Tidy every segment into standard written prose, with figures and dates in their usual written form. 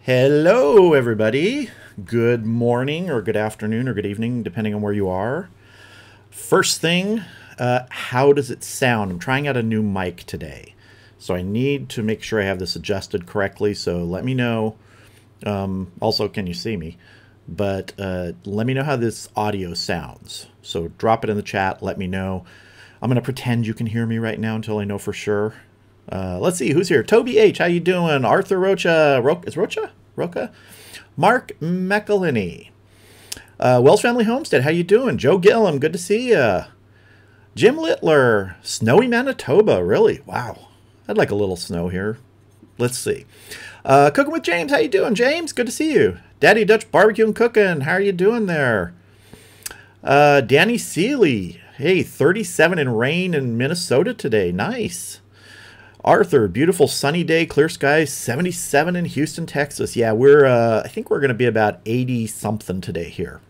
Hello, everybody. Good morning, or good afternoon, or good evening, depending on where you are. First thing, how does it sound? I'm trying out a new mic today, so I need to make sure I have this adjusted correctly, so let me know. Also, can you see me? But let me know how this audio sounds. So drop it in the chat, let me know. I'm going to pretend you can hear me right now until I know for sure. Let's see, who's here? Toby H, how you doing? Arthur Rocha, is Rocha? Roca? Mark McElhinney. Wells Family Homestead, how you doing? Joe Gillum, good to see you. Jim Littler, snowy Manitoba, really? Wow. I'd like a little snow here. Let's see. Cooking with James, how you doing, James? Good to see you. Daddy Dutch Barbecue and Cooking, how are you doing there? Danny Seeley, hey, 37 in rain in Minnesota today, nice. Arthur, beautiful sunny day, clear skies, 77 in Houston, Texas. Yeah, I think we're going to be about 80 something today here.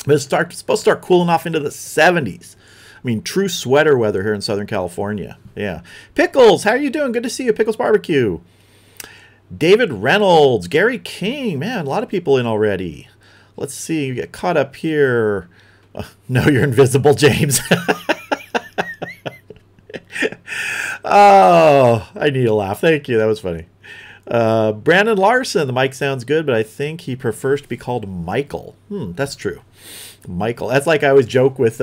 But it's supposed to start cooling off into the 70s. I mean, true sweater weather here in Southern California. Yeah. Pickles, how are you doing? Good to see you, Pickles Barbecue. David Reynolds, Gary King, man, a lot of people in already. Let's see, you get caught up here. No, you're invisible, James. Oh, I need a laugh. Thank you. That was funny. Brandon Larson, the mic sounds good, but I think he prefers to be called Michael. That's true. Michael. That's like I always joke with,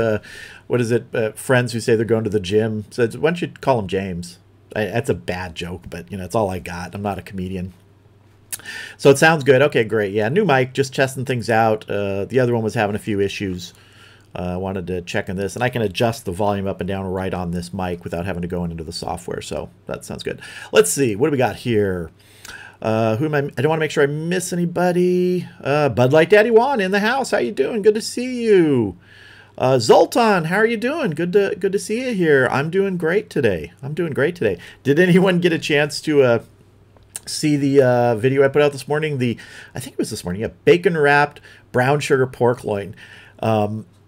what is it, friends who say they're going to the gym. So why don't you call him James? That's a bad joke, but, you know, it's all I got. I'm not a comedian. So it sounds good. Okay, great. Yeah, new mic, just testing things out. The other one was having a few issues. I wanted to check on this, and I can adjust the volume up and down right on this mic without having to go into the software, so that sounds good. Let's see, what do we got here? Who am I don't want to make sure I miss anybody. Bud Light Daddy Juan in the house. How you doing? Good to see you. Zoltan, how are you doing? Good to see you here. I'm doing great today. Did anyone get a chance to see the video I put out this morning? I think it was this morning. Yeah, bacon wrapped brown sugar pork loin.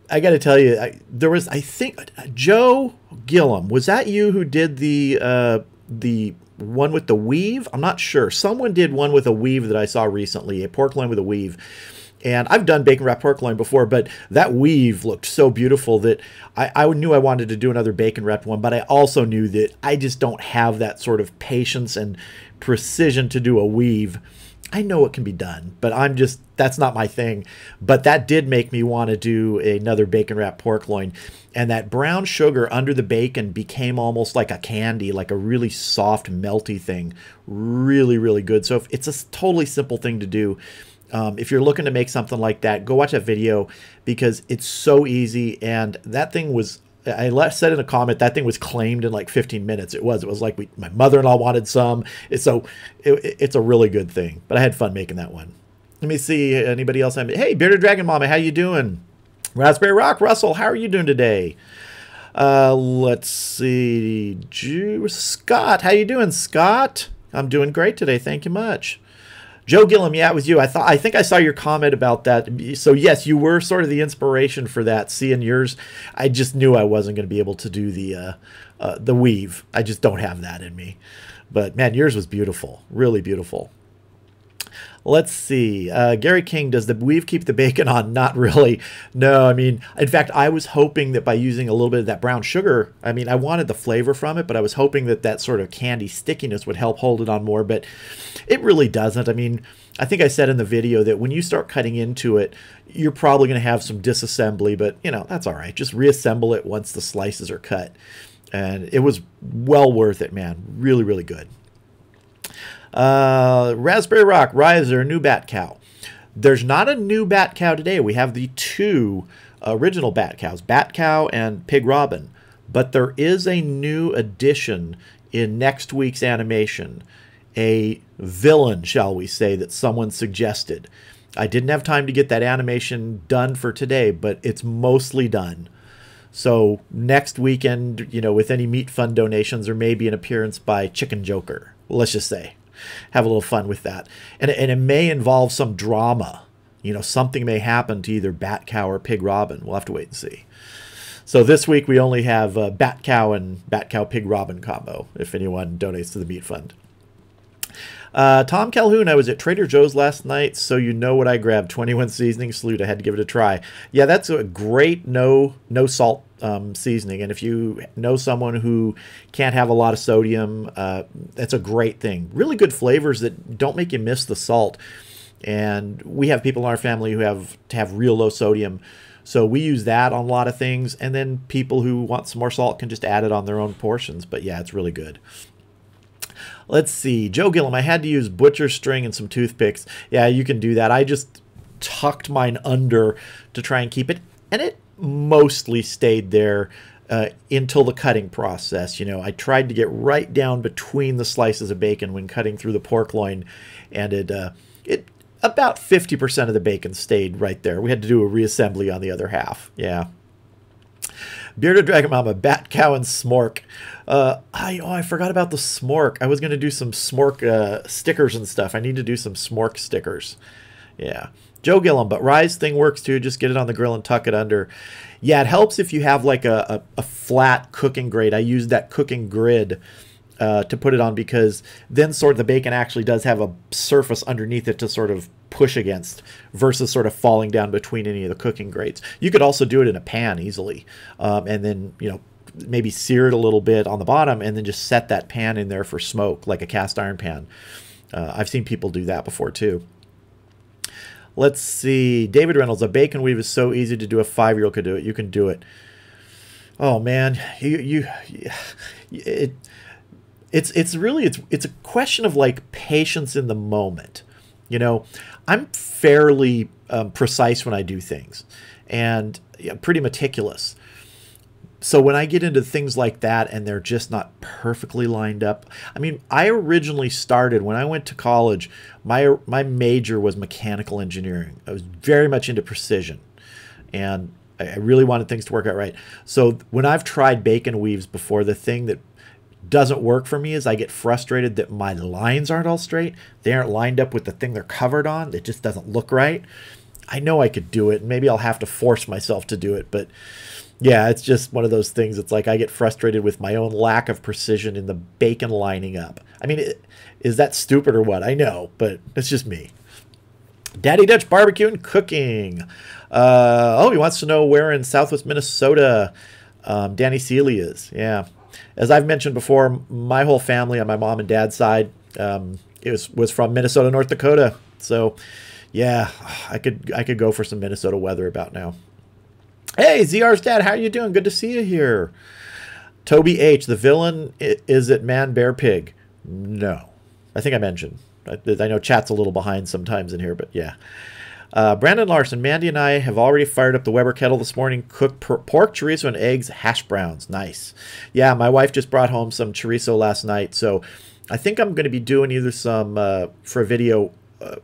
I got to tell you, there was, I think, Joe Gillum. Was that you who did the one with the weave? I'm not sure. Someone did one with a weave that I saw recently, a pork loin with a weave. And I've done bacon wrapped pork loin before, but that weave looked so beautiful that I knew I wanted to do another bacon wrapped one, but I also knew that I just don't have that sort of patience and precision to do a weave. I know it can be done, but that's not my thing. But that did make me want to do another bacon wrapped pork loin. And that brown sugar under the bacon became almost like a candy, like a really soft, melty thing. Really, really good. So it's a totally simple thing to do. If you're looking to make something like that, go watch that video because it's so easy. And that thing was, I said in a comment, that thing was claimed in like 15 minutes. It was like my mother-in-law wanted some. It's a really good thing. But I had fun making that one. Let me see anybody else. Hey, Bearded Dragon Mama, how you doing? Raspberry Rock Russell, how are you doing today? Let's see. Scott, how you doing, Scott? I'm doing great today. Thank you much. Joe Gillum, yeah, it was you. I think I saw your comment about that. So yes, you were sort of the inspiration for that. Seeing yours, I just knew I wasn't going to be able to do the weave. I just don't have that in me. But man, yours was beautiful, really beautiful. Let's see. Gary King, does the weave keep the bacon on? Not really. No, I mean, in fact, I was hoping that by using a little bit of that brown sugar, I mean, I wanted the flavor from it, but I was hoping that that sort of candy stickiness would help hold it on more, but it really doesn't. I mean, I think I said in the video that when you start cutting into it, you're probably going to have some disassembly, but, you know, that's all right. Just reassemble it once the slices are cut. And it was well worth it, man. Really, really good. Raspberry Rock, Riser, new Bat Cow. There's not a new Bat Cow today. We have the two original Bat Cows, Bat Cow and Pig Robin. But there is a new addition in next week's animation. A villain, shall we say, that someone suggested. I didn't have time to get that animation done for today, but it's mostly done. So next weekend, you know, with any Meat Fund donations, there may be an appearance by Chicken Joker. Let's just say. Have a little fun with that. And it may involve some drama. You know, something may happen to either Bat Cow or Pig Robin. We'll have to wait and see. So this week we only have Bat Cow and Bat Cow Pig Robin combo, if anyone donates to the Meat Fund. Tom Calhoun, I was at Trader Joe's last night, so you know what I grabbed. 21 seasoning salute. I had to give it a try. Yeah, that's a great no salt seasoning. And if you know someone who can't have a lot of sodium, that's a great thing. Really good flavors that don't make you miss the salt. And we have people in our family who have to have real low sodium. So we use that on a lot of things. And then people who want some more salt can just add it on their own portions. But yeah, it's really good. Let's see. Joe Gillum, I had to use butcher string and some toothpicks. Yeah, you can do that. I just tucked mine under to try and keep it. And it mostly stayed there until the cutting process. You know, I tried to get right down between the slices of bacon when cutting through the pork loin. And it about 50% of the bacon stayed right there. We had to do a reassembly on the other half. Yeah. Bearded Dragon Mama, Bat Cow, and Smork. I forgot about the Smork. I was going to do some Smork stickers and stuff. I need to do some Smork stickers. Yeah. Joe Gillum, but Rise thing works too. Just get it on the grill and tuck it under. Yeah, it helps if you have like a flat cooking grate. I used that cooking grid to put it on because then sort of the bacon actually does have a surface underneath it to sort of push against versus sort of falling down between any of the cooking grates. You could also do it in a pan easily and then, you know, maybe sear it a little bit on the bottom and then just set that pan in there for smoke like a cast iron pan. I've seen people do that before too. Let's see. David Reynolds, a bacon weave is so easy to do. A 5-year-old could do it. You can do it. Oh man, it's really a question of like patience in the moment. You know, I'm fairly precise when I do things and pretty meticulous. So when I get into things like that and they're just not perfectly lined up, I mean, I originally started when I went to college, my major was mechanical engineering. I was very much into precision and I really wanted things to work out right. So when I've tried bacon weaves before, the thing that doesn't work for me is I get frustrated that my lines aren't all straight. They aren't lined up with the thing they're covered on. It just doesn't look right. I know I could do it. Maybe I'll have to force myself to do it. But yeah, it's just one of those things. It's like I get frustrated with my own lack of precision in the bacon lining up. I mean, is that stupid or what? I know, but it's just me. Daddy Dutch Barbecue and Cooking. He wants to know where in Southwest Minnesota Danny Seeley is. Yeah. As I've mentioned before, my whole family on my mom and dad's side was from Minnesota, North Dakota. So, yeah, I could go for some Minnesota weather about now. Hey, ZR's dad, how are you doing? Good to see you here. Toby H, the villain is it Man, Bear, Pig? No, I think I mentioned. I know chat's a little behind sometimes in here, but yeah. Brandon Larson, Mandy and I have already fired up the Weber kettle this morning, cooked pork, chorizo, and eggs, hash browns. Nice. Yeah, my wife just brought home some chorizo last night, so I think I'm going to be doing either some, for a video,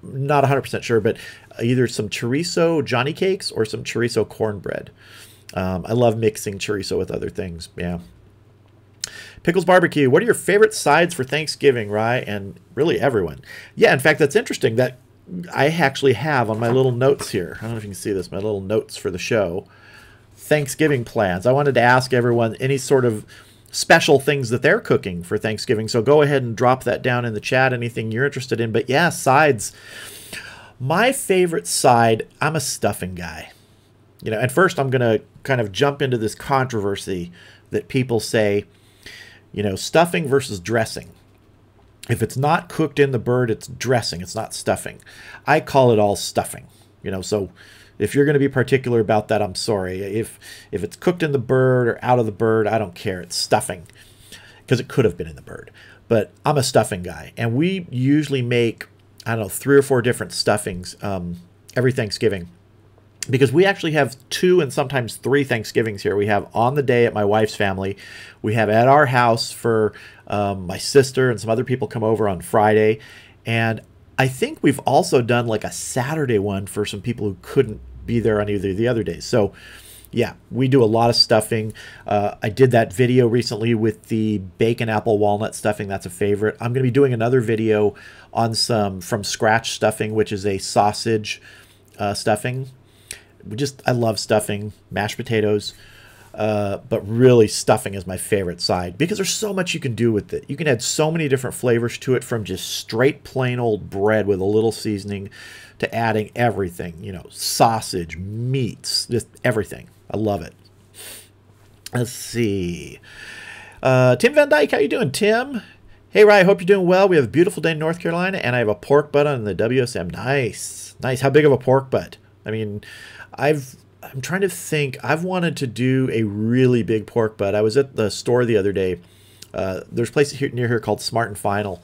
not 100% sure, but either some chorizo Johnny cakes or some chorizo cornbread. I love mixing chorizo with other things, yeah. Pickles Barbecue, what are your favorite sides for Thanksgiving, Rye? And really everyone. Yeah, in fact, that's interesting that I actually have on my little notes here. I don't know if you can see this, my little notes for the show. Thanksgiving plans. I wanted to ask everyone any sort of special things that they're cooking for Thanksgiving. So go ahead and drop that down in the chat, anything you're interested in. But yeah, sides. My favorite side, I'm a stuffing guy. You know, and first I'm going to kind of jump into this controversy that people say, you know, stuffing versus dressing. If it's not cooked in the bird, it's dressing. It's not stuffing. I call it all stuffing. You know, so if you're going to be particular about that, I'm sorry. If it's cooked in the bird or out of the bird, I don't care. It's stuffing because it could have been in the bird. But I'm a stuffing guy. And we usually make, I don't know, 3 or 4 different stuffings every Thanksgiving. Because we actually have 2 and sometimes 3 Thanksgivings here. We have on the day at my wife's family. We have at our house for my sister and some other people come over on Friday. And I think we've also done like a Saturday one for some people who couldn't be there on either of the other days. So yeah, we do a lot of stuffing. I did that video recently with the bacon apple walnut stuffing. That's a favorite. I'm going to be doing another video on some from scratch stuffing, which is a sausage stuffing. I love stuffing, mashed potatoes. But really, stuffing is my favorite side because there's so much you can do with it. You can add so many different flavors to it, from just straight plain old bread with a little seasoning to adding everything, you know, sausage, meats, just everything. I love it. Let's see. Tim Van Dyke, how you doing, Tim? Hey, Ryan, I hope you're doing well. We have a beautiful day in North Carolina, and I have a pork butt on the WSM. Nice. Nice. How big of a pork butt? I mean, I'm trying to think. I've wanted to do a really big pork butt. I was at the store the other day. There's a place near here called Smart and Final,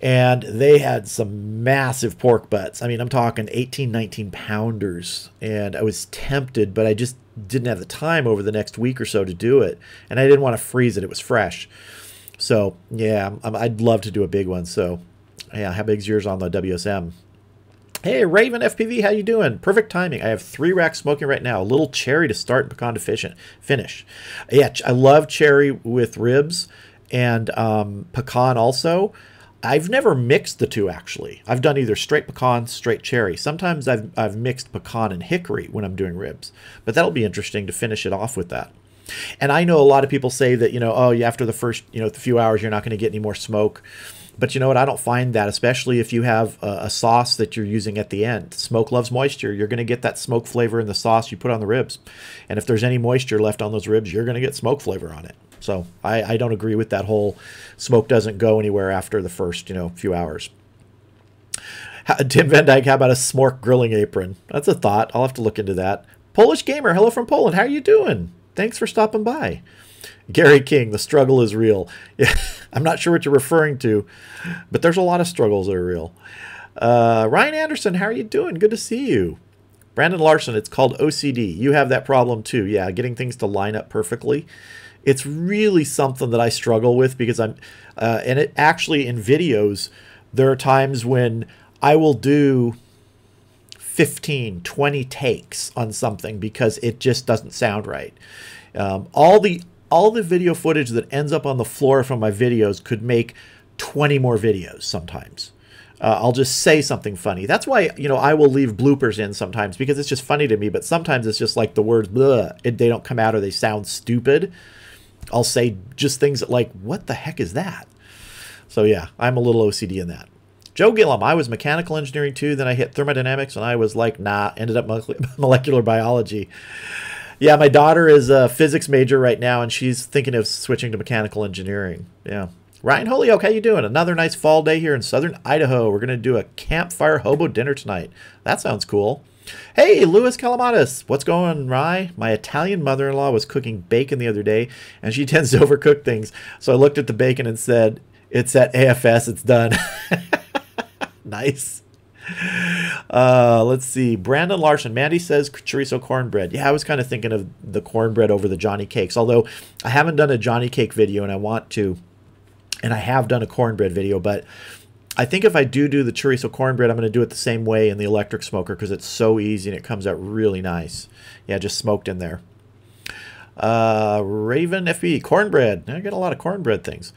and they had some massive pork butts. I mean, I'm talking 18, 19 pounders, and I was tempted, but I just didn't have the time over the next week or so to do it, and I didn't want to freeze it. It was fresh. So, yeah, I'd love to do a big one. So, yeah, how big's yours on the WSM? Hey, Raven FPV, how you doing? Perfect timing. I have 3 racks smoking right now. A little cherry to start and pecan to finish. Yeah, I love cherry with ribs and pecan also. I've never mixed the two, actually. I've done either straight pecan, straight cherry. Sometimes I've mixed pecan and hickory when I'm doing ribs. But that'll be interesting to finish it off with that. And I know a lot of people say that, you know, oh, after the first, you know, few hours, you're not going to get any more smoke. But you know what? I don't find that, especially if you have a sauce that you're using at the end. Smoke loves moisture. You're going to get that smoke flavor in the sauce you put on the ribs. And if there's any moisture left on those ribs, you're going to get smoke flavor on it. So I don't agree with that whole smoke doesn't go anywhere after the first, you know, few hours. Tim Van Dyke, how about a smork grilling apron? That's a thought. I'll have to look into that. Polish Gamer, hello from Poland. How are you doing? Thanks for stopping by. Gary King, the struggle is real. Yeah, I'm not sure what you're referring to, but there's a lot of struggles that are real. Ryan Anderson, how are you doing? Good to see you. Brandon Larson, it's called OCD. You have that problem too. Yeah, getting things to line up perfectly. It's really something that I struggle with because and it actually in videos, there are times when I will do 15, 20 takes on something because it just doesn't sound right. All the video footage that ends up on the floor from my videos could make 20 more videos sometimes. I'll just say something funny. That's why, you know, I will leave bloopers in sometimes because it's just funny to me, but sometimes it's just like the words, bleh, they don't come out or they sound stupid. I'll say just things that like, what the heck is that? So yeah, I'm a little OCD in that. Joe Gillum, I was mechanical engineering too, then I hit thermodynamics and I was like, nah, ended up molecular biology. Yeah, my daughter is a physics major right now, and she's thinking of switching to mechanical engineering. Yeah. Ryan Holyoke, how you doing? Another nice fall day here in southern Idaho. We're going to do a campfire hobo dinner tonight. That sounds cool. Hey, Louis Calamatis. What's going on, Rye? My Italian mother-in-law was cooking bacon the other day, and she tends to overcook things. So I looked at the bacon and said, it's at AFS, it's done. Nice. Let's see. Brandon Larson. Mandy says chorizo cornbread. Yeah, I was kind of thinking of the cornbread over the Johnny Cakes, although I haven't done a Johnny Cake video and I want to. And I have done a cornbread video, but I think if I do the chorizo cornbread, I'm going to do it the same way in the electric smoker because it's so easy and it comes out really nice. Yeah, just smoked in there. Raven FB. Cornbread. I get a lot of cornbread things.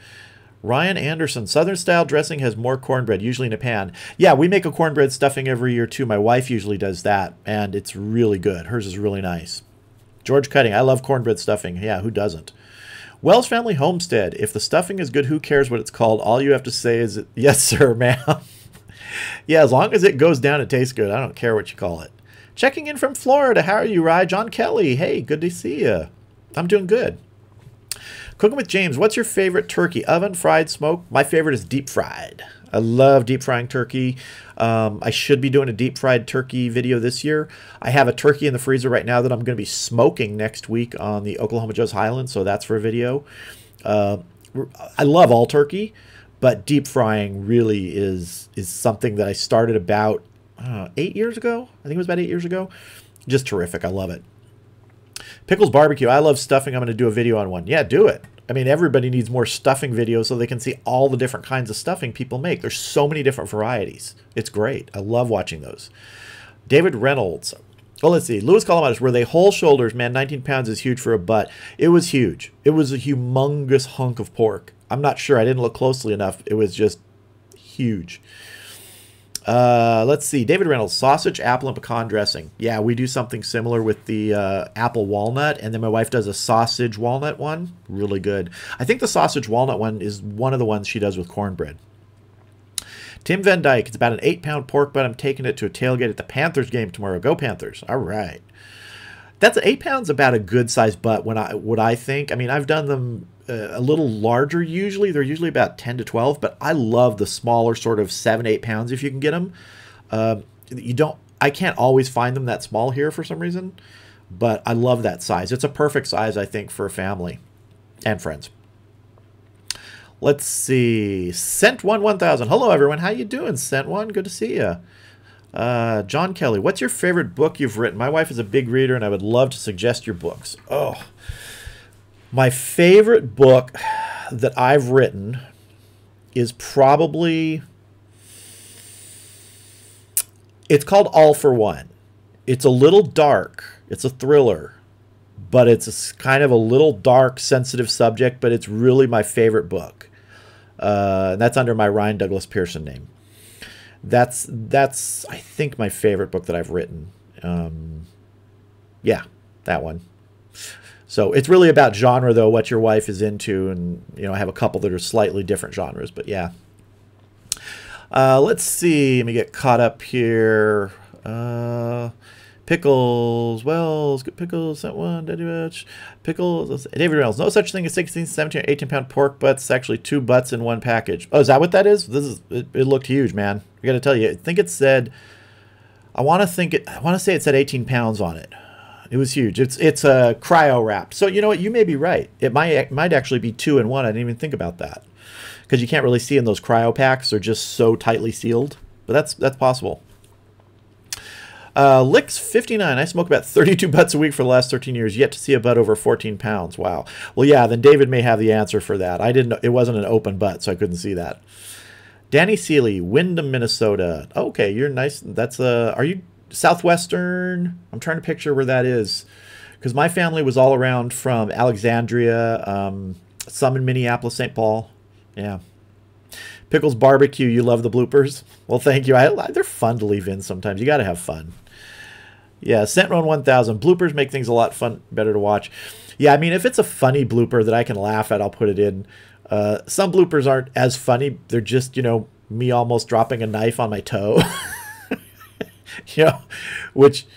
Ryan Anderson, Southern style dressing has more cornbread, usually in a pan. Yeah, we make a cornbread stuffing every year too. My wife usually does that, and it's really good. Hers is really nice. George Cutting, I love cornbread stuffing. Yeah, who doesn't? Wells Family Homestead, if the stuffing is good, who cares what it's called? All you have to say is, yes, sir, ma'am. Yeah, as long as it goes down and tastes good, I don't care what you call it. Checking in from Florida, how are you, Rye? John Kelly, hey, good to see you. I'm doing good. Cooking with James, what's your favorite turkey? Oven, fried, smoked? My favorite is deep fried. I love deep frying turkey. I should be doing a deep fried turkey video this year. I have a turkey in the freezer right now that I'm going to be smoking next week on the Oklahoma Joe's Highlands, so that's for a video. I love all turkey, but deep frying really is something that I started about 8 years ago. I think it was about 8 years ago. Just terrific. I love it. Pickles Barbecue. I love stuffing. I'm going to do a video on one. Yeah, do it. I mean, everybody needs more stuffing videos so they can see all the different kinds of stuffing people make. There's so many different varieties. It's great. I love watching those. David Reynolds. Oh, let's see. Louis Calamatis. Were they whole shoulders? Man, 19 pounds is huge for a butt. It was huge. It was a humongous hunk of pork. I'm not sure. I didn't look closely enough. It was just huge. Let's see. David Reynolds, sausage, apple, and pecan dressing. Yeah, we do something similar with the apple walnut, and then my wife does a sausage walnut one. Really good. I think the sausage walnut one is one of the ones she does with cornbread. Tim Van Dyke, it's about an 8-pound pork butt. I'm taking it to a tailgate at the Panthers game tomorrow. Go Panthers. All right. That's 8 pounds about a good sized butt what I think. I mean, I've done them a little larger usually. They're usually about 10 to 12, but I love the smaller sort of 7, 8 pounds if you can get them. I can't always find them that small here for some reason, but I love that size. It's a perfect size, I think, for a family and friends. Let's see. Scent1 1000. Hello, everyone. How you doing, Scent1? Good to see you. John Kelly, what's your favorite book you've written? My wife is a big reader, and I would love to suggest your books. Oh, my favorite book that I've written is probably... It's called All for One. It's a little dark. It's a thriller. But it's kind of a little dark, sensitive subject, but it's really my favorite book. That's under my Ryan Douglas Pearson name. That's I think my favorite book that I've written. Yeah, that one. So it's really about genre, though, what your wife is into, and I have a couple that are slightly different genres, but yeah. Let's see. Let me get caught up here. Pickles, Wells, good pickles, that one, pickles, David Reynolds, no such thing as 16, 17, or 18-pound pork butts. It's actually 2 butts in one package. Oh, is that what that is? It looked huge, man. I got to tell you, I think it said, I want to say it said 18 pounds on it. It was huge. It's cryo wrapped. So you know what? You may be right. It might actually be 2 in 1. I didn't even think about that, because you can't really see in those cryo packs. They're just so tightly sealed. But that's possible. Licks59, I smoke about 32 butts a week for the last 13 years, yet to see a butt over 14 pounds. Wow. Well, yeah, then David may have the answer for that. It wasn't an open butt, so I couldn't see that. Danny Seeley, Windham, Minnesota. Okay, you're nice. That's are you Southwestern? I'm trying to picture where that is, because my family was all around from Alexandria, some in Minneapolis, St. Paul. Yeah. Pickles Barbecue, you love the bloopers? Well, thank you. They're fun to leave in sometimes. You got to have fun. Yeah, Scent1 1000. Bloopers make things a lot better to watch. Yeah, I mean, if it's a funny blooper that I can laugh at, I'll put it in. Some bloopers aren't as funny. They're just, me almost dropping a knife on my toe. Which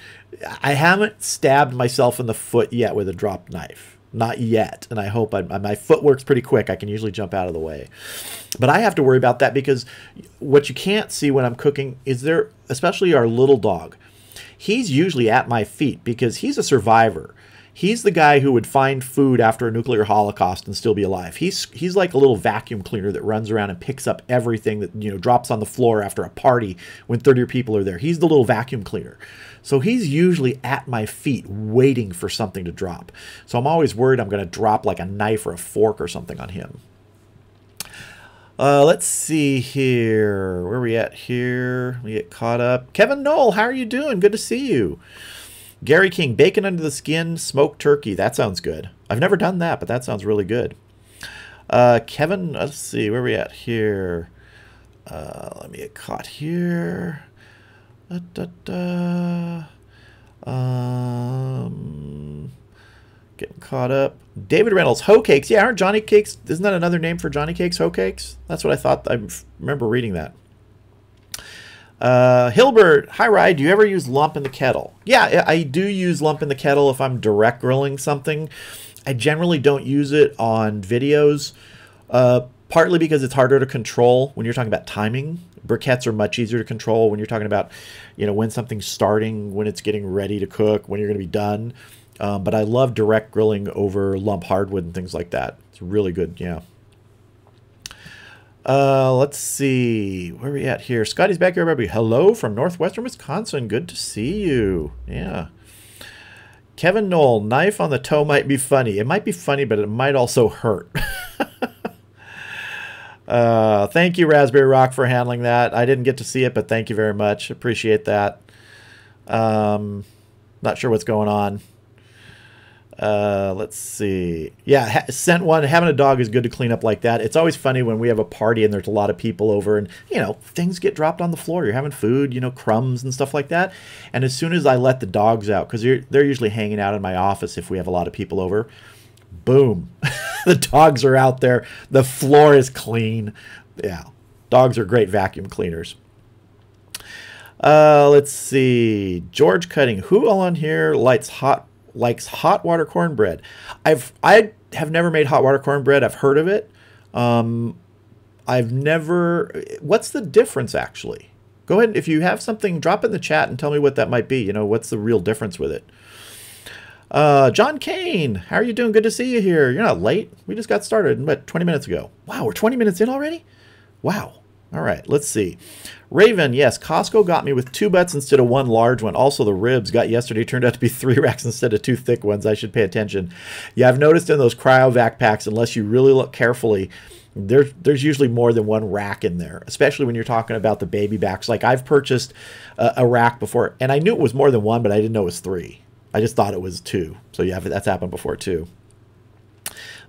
I haven't stabbed myself in the foot yet with a dropped knife. Not yet, and I hope my foot works pretty quick. I can usually jump out of the way. But I have to worry about that, because what you can't see when I'm cooking is especially our little dog, he's usually at my feet because he's a survivor. He's the guy who would find food after a nuclear holocaust and still be alive. He's like a little vacuum cleaner that runs around and picks up everything that drops on the floor after a party when 30 people are there. He's the little vacuum cleaner. So he's usually at my feet waiting for something to drop. So I'm always worried I'm going to drop like a knife or a fork or something on him. Let's see here. Where are we at here? We get caught up. Kevin Knoll, how are you doing? Good to see you. Gary King, bacon under the skin, smoked turkey. That sounds good. I've never done that, but that sounds really good. Kevin, let's see. Where are we at here? Let me get caught here. Getting caught up. David Reynolds, hoe cakes. Yeah, aren't Johnny cakes? Isn't that another name for Johnny cakes? Hoe cakes? That's what I thought. I remember reading that. Hilbert, hi Rye, do you ever use lump in the kettle? Yeah, I do use lump in the kettle if I'm direct grilling something. I generally don't use it on videos, partly because it's harder to control when you're talking about timing. Briquettes are much easier to control when you're talking about, when something's starting, when it's getting ready to cook, when you're going to be done. But I love direct grilling over lump hardwood and things like that. It's really good, yeah. Let's see. Where are we at here? Scotty's Backyard Barbecue. Hello from northwestern Wisconsin. Good to see you. Yeah. Kevin Knoll, knife on the toe might be funny. It might be funny, but it might also hurt. Thank you, Raspberry Rock, for handling that. I didn't get to see it, but thank you very much. Appreciate that. Not sure what's going on. Let's see. Yeah, sent one. Having a dog is good to clean up like that. It's always funny when we have a party and there's a lot of people over and, you know, things get dropped on the floor. You're having food, you know, crumbs and stuff like that. And as soon as I let the dogs out, because they're usually hanging out in my office if we have a lot of people over, boom, the dogs are out there. The floor is clean. Yeah, dogs are great vacuum cleaners. Let's see. George Cutting. Who all on here likes hot water cornbread? I have never made hot water cornbread. I've heard of it. I've never. What's the difference actually? Go ahead. If you have something, drop it in the chat and tell me what that might be. You know, what's the real difference with it? John Kane, how are you doing? Good to see you here. You're not late. We just got started, what, 20 minutes ago. Wow, we're 20 minutes in already? Wow. All right, let's see. Raven, yes, Costco got me with 2 butts instead of 1 large one. Also, the ribs got yesterday turned out to be 3 racks instead of 2 thick ones. I should pay attention. Yeah, I've noticed in those cryovac packs, unless you really look carefully, there's usually more than 1 rack in there, especially when you're talking about the baby backs. Like I've purchased a rack before, and I knew it was more than 1, but I didn't know it was 3. I just thought it was 2. So yeah, that's happened before too.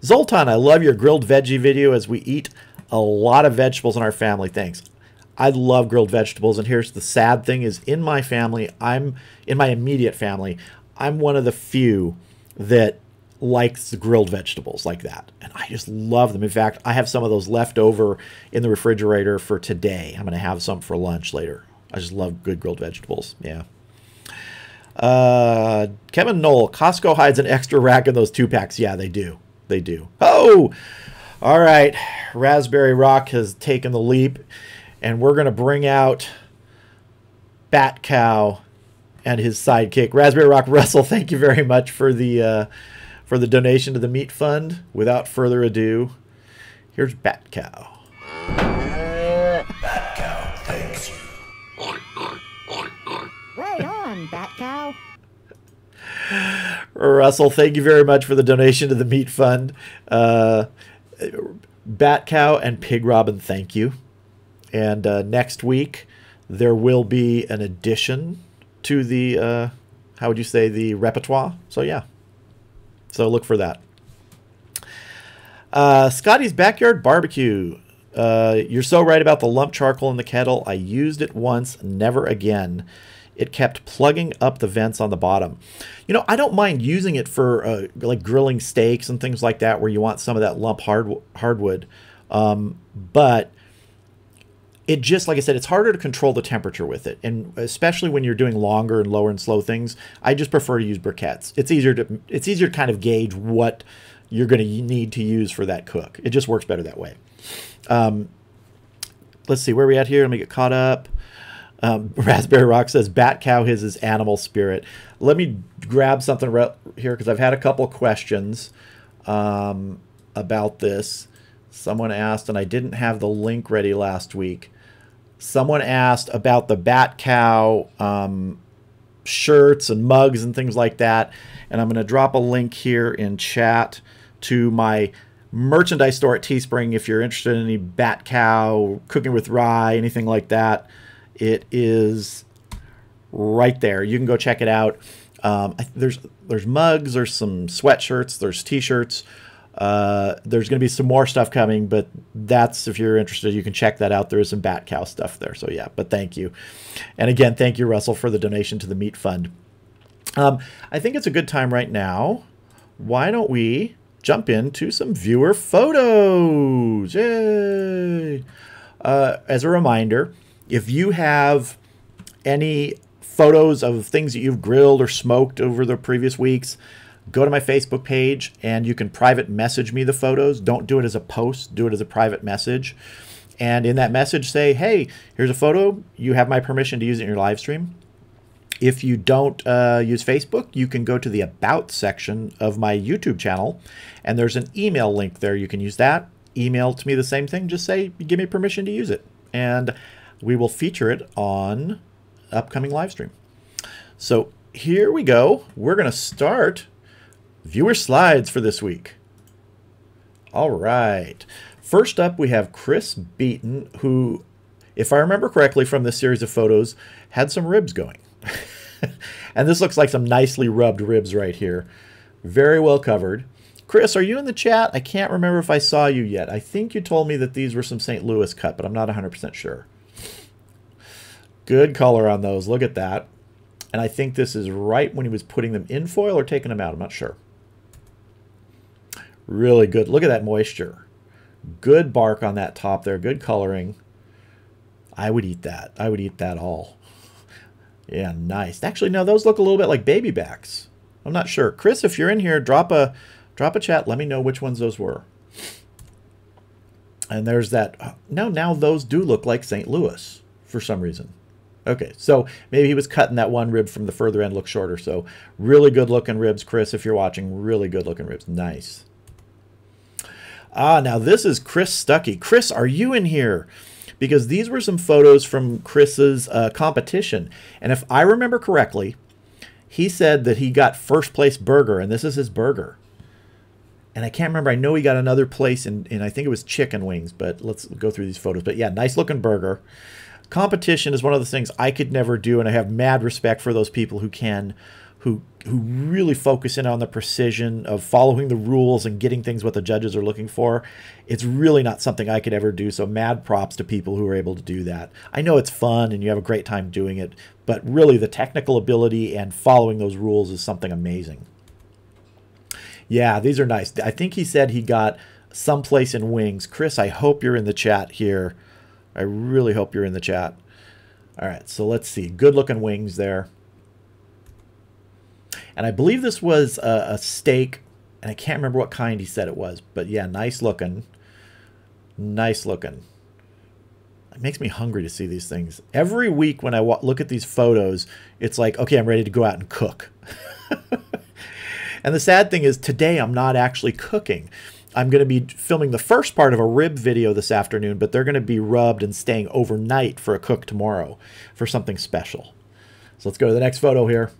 Zoltan, I love your grilled veggie video as we eat a lot of vegetables in our family. Thanks. I love grilled vegetables, and here's the sad thing is in my family, in my immediate family, I'm one of the few that likes grilled vegetables like that. And I just love them. In fact, I have some of those left over in the refrigerator for today. I'm going to have some for lunch later. I just love good grilled vegetables. Yeah. Kevin Knoll, Costco hides an extra rack in those 2-packs. Yeah, they do. They do. Oh, all right. Raspberry Rock has taken the leap, and we're going to bring out Bat Cow and his sidekick. Raspberry Rock Russell, thank you very much for the donation to the Meat Fund. Without further ado, here's Bat Cow. Bat Cow thanks you. Right on, Bat Cow. Russell, thank you very much for the donation to the Meat Fund. Bat Cow and Pig Robin, thank you. And next week, there will be an addition to the, how would you say, the repertoire. So, yeah. So, look for that. Scotty's Backyard Barbecue. You're so right about the lump charcoal in the kettle. I used it once, never again. It kept plugging up the vents on the bottom. You know, I don't mind using it for like grilling steaks and things like that where you want some of that lump hardwood. But it just, like I said, it's harder to control the temperature with it. And especially when you're doing longer and lower and slow things, I just prefer to use briquettes. It's easier to kind of gauge what you're going to need to use for that cook. It just works better that way. Let's see, where are we at here? Let me get caught up. Raspberry Rock says, Bat Cow his animal spirit. Let me grab something here because I've had a couple questions about this. Someone asked, and I didn't have the link ready last week. Someone asked about the Bat Cow shirts and mugs and things like that. And I'm going to drop a link here in chat to my merchandise store at Teespring if you're interested in any Bat Cow, Cooking with Rye, anything like that. It is right there. You can go check it out. There's mugs, there's some sweatshirts, there's t-shirts. There's going to be some more stuff coming, but that's, if you're interested, you can check that out. There is some Bat Cow stuff there. So yeah, but thank you. And again, thank you, Russell, for the donation to the Meat Fund. I think it's a good time right now. Why don't we jump into some viewer photos? Yay! As a reminder, if you have any photos of things that you've grilled or smoked over the previous weeks, go to my Facebook page and you can private message me the photos. Don't do it as a post, do it as a private message. And in that message say, hey, here's a photo. You have my permission to use it in your live stream. If you don't use Facebook, you can go to the About section of my YouTube channel, and there's an email link there. You can use that. Email to me the same thing. Just say, give me permission to use it. And we will feature it on upcoming live stream. So here we go. We're going to start viewer slides for this week. All right. First up, we have Chris Beaton, who, if I remember correctly from this series of photos, had some ribs going. And this looks like some nicely rubbed ribs right here. Very well covered. Chris, are you in the chat? I can't remember if I saw you yet. I think you told me that these were some St. Louis cut, but I'm not 100% sure. Good color on those. Look at that. And I think this is right when he was putting them in foil or taking them out. I'm not sure. Really good. Look at that moisture. Good bark on that top there. Good coloring. I would eat that. I would eat that all. Yeah, nice. Actually, no, those look a little bit like baby backs. I'm not sure. Chris, if you're in here, drop a chat. Let me know which ones those were. And there's that. Now those do look like St. Louis for some reason. Okay, so maybe he was cutting that one rib from the further end, look shorter. So really good looking ribs, Chris, if you're watching. Really good looking ribs. Nice. Now this is Chris Stuckey. Chris, are you in here? Because these were some photos from Chris's competition. And if I remember correctly, he said that he got first place burger, and this is his burger. And I can't remember. I know he got another place in I think it was chicken wings, but let's go through these photos. But yeah, nice looking burger. Competition is one of the things I could never do, and I have mad respect for those people who can, who really focus in on the precision of following the rules and getting things what the judges are looking for. It's really not something I could ever do, so mad props to people who are able to do that. I know it's fun and you have a great time doing it, but really the technical ability and following those rules is something amazing. Yeah, these are nice. I think he said he got someplace in wings. Chris, I hope you're in the chat here. I really hope you're in the chat. All right, so let's see. Good looking wings there. And I believe this was a steak, and I can't remember what kind he said it was. But yeah, nice looking. Nice looking. It makes me hungry to see these things. Every week when I look at these photos, it's like, okay, I'm ready to go out and cook. And the sad thing is today I'm not actually cooking. I'm going to be filming the first part of a rib video this afternoon, but they're going to be rubbed and staying overnight for a cook tomorrow for something special. So let's go to the next photo here.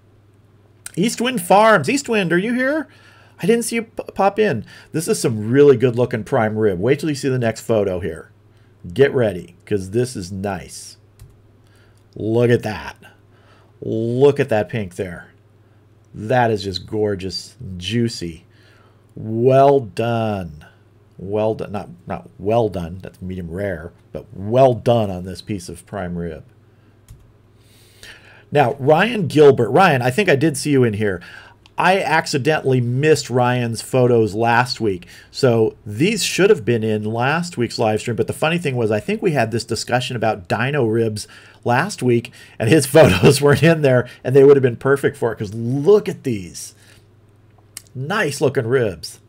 Eastwind Farms. Eastwind, are you here? I didn't see you pop in. This is some really good looking prime rib. Wait till you see the next photo here. Get ready, because this is nice. Look at that. Look at that pink there. That is just gorgeous, juicy. Well done. Well done. Not well done. That's medium rare, but well done on this piece of prime rib. Now, Ryan Gilbert. Ryan, I think I did see you in here. I accidentally missed Ryan's photos last week. So these should have been in last week's live stream. But the funny thing was, I think we had this discussion about dino ribs last week, and his photos weren't in there, and they would have been perfect for it, because look at these. Nice looking ribs.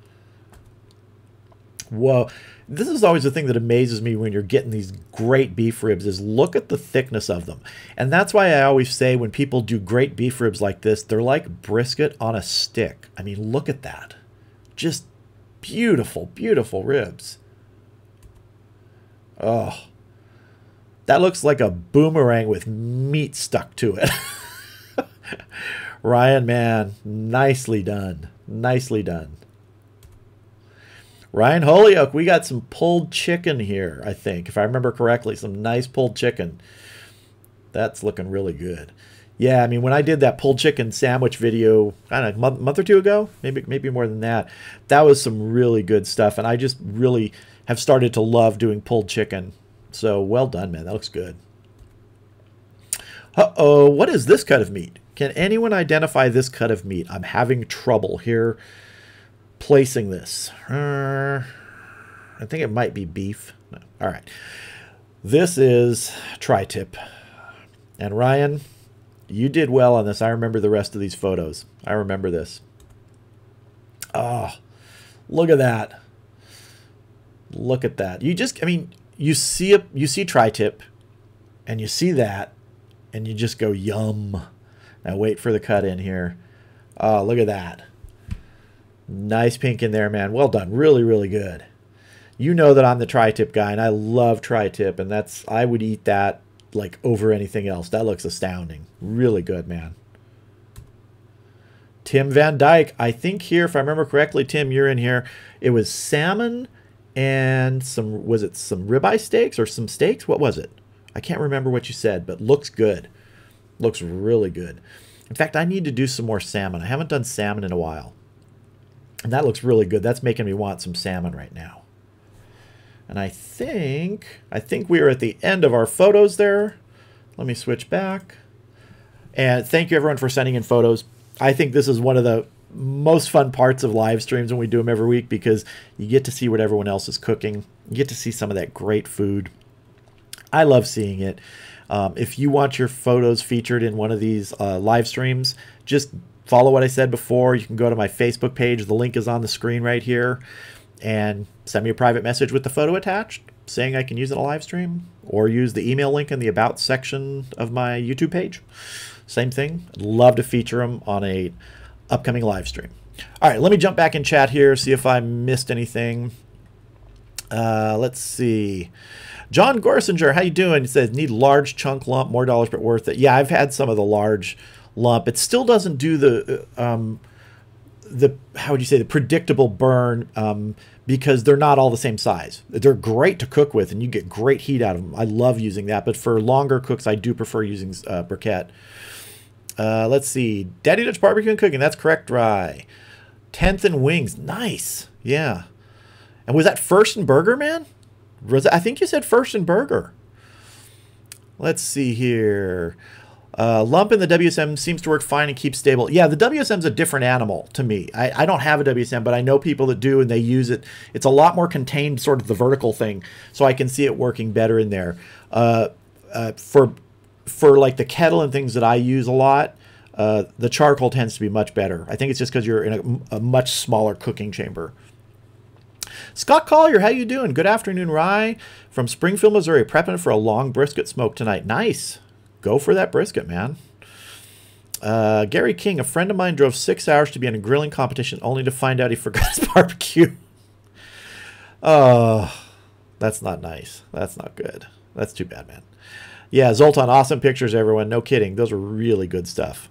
Whoa. This is always the thing that amazes me when you're getting these great beef ribs, is look at the thickness of them. And that's why I always say when people do great beef ribs like this, they're like brisket on a stick. I mean, look at that. Just beautiful, beautiful ribs. Oh, that looks like a boomerang with meat stuck to it. Ryan, man, nicely done. Nicely done. Ryan Holyoke, we got some pulled chicken here, I think, if I remember correctly. Some nice pulled chicken. That's looking really good. Yeah, I mean, when I did that pulled chicken sandwich video, I don't know, a month or two ago, maybe more than that, that was some really good stuff. And I just really have started to love doing pulled chicken. So well done, man. That looks good. Uh-oh, what is this cut of meat? Can anyone identify this cut of meat? I'm having trouble here placing this. I think it might be beef. No. All right. This is tri-tip. And Ryan, you did well on this. I remember the rest of these photos. I remember this. Oh, look at that. Look at that. You just, I mean, you see tri-tip and you see that and you just go yum. Now wait for the cut in here. Oh, look at that. Nice pink in there, man. Well done. Really, really good. You know that I'm the tri-tip guy, and I love tri-tip, and that's, I would eat that like over anything else. That looks astounding. Really good, man. Tim Van Dyke, I think here, if I remember correctly, Tim, you're in here. It was salmon and some, was it some ribeye steaks or some steaks? What was it? I can't remember what you said, but looks good. Looks really good. In fact, I need to do some more salmon. I haven't done salmon in a while. And that looks really good. That's making me want some salmon right now. And I think we are at the end of our photos there. Let me switch back. And thank you everyone for sending in photos. I think this is one of the most fun parts of live streams when we do them every week, because you get to see what everyone else is cooking. You get to see some of that great food. I love seeing it. If you want your photos featured in one of these live streams, just follow what I said before. You can go to my Facebook page. The link is on the screen right here. And send me a private message with the photo attached saying I can use it in a live stream, or use the email link in the About section of my YouTube page. Same thing. I'd love to feature them on a upcoming live stream. All right, let me jump back in chat here, see if I missed anything. Let's see. John Gorsinger, how you doing? He says, need large chunk lump, more dollars but worth it. Yeah, I've had some of the large lump. It still doesn't do the how would you say, the predictable burn, because they're not all the same size. They're great to cook with, and you get great heat out of them. I love using that, but for longer cooks, I do prefer using briquette. Let's see. Daddy Dutch Barbecue and Cooking. That's correct, Rye. 10th and Wings. Nice. Yeah. And was that First and Burger, man? I think you said First and Burger. Let's see here. Lump in the WSM seems to work fine and keep stable. Yeah, the WSM's a different animal to me. I don't have a WSM, but I know people that do, and they use it. It's a lot more contained, sort of the vertical thing, so I can see it working better in there. For like the kettle and things that I use a lot, the charcoal tends to be much better. I think it's just because you're in a much smaller cooking chamber. Scott Collier, how you doing? Good afternoon, Rye. From Springfield, Missouri, prepping for a long brisket smoke tonight. Nice. Go for that brisket, man. Gary King, a friend of mine drove 6 hours to be in a grilling competition only to find out he forgot his barbecue. Oh, that's not nice. That's not good. That's too bad, man. Yeah, Zoltan, awesome pictures, everyone. No kidding. Those are really good stuff.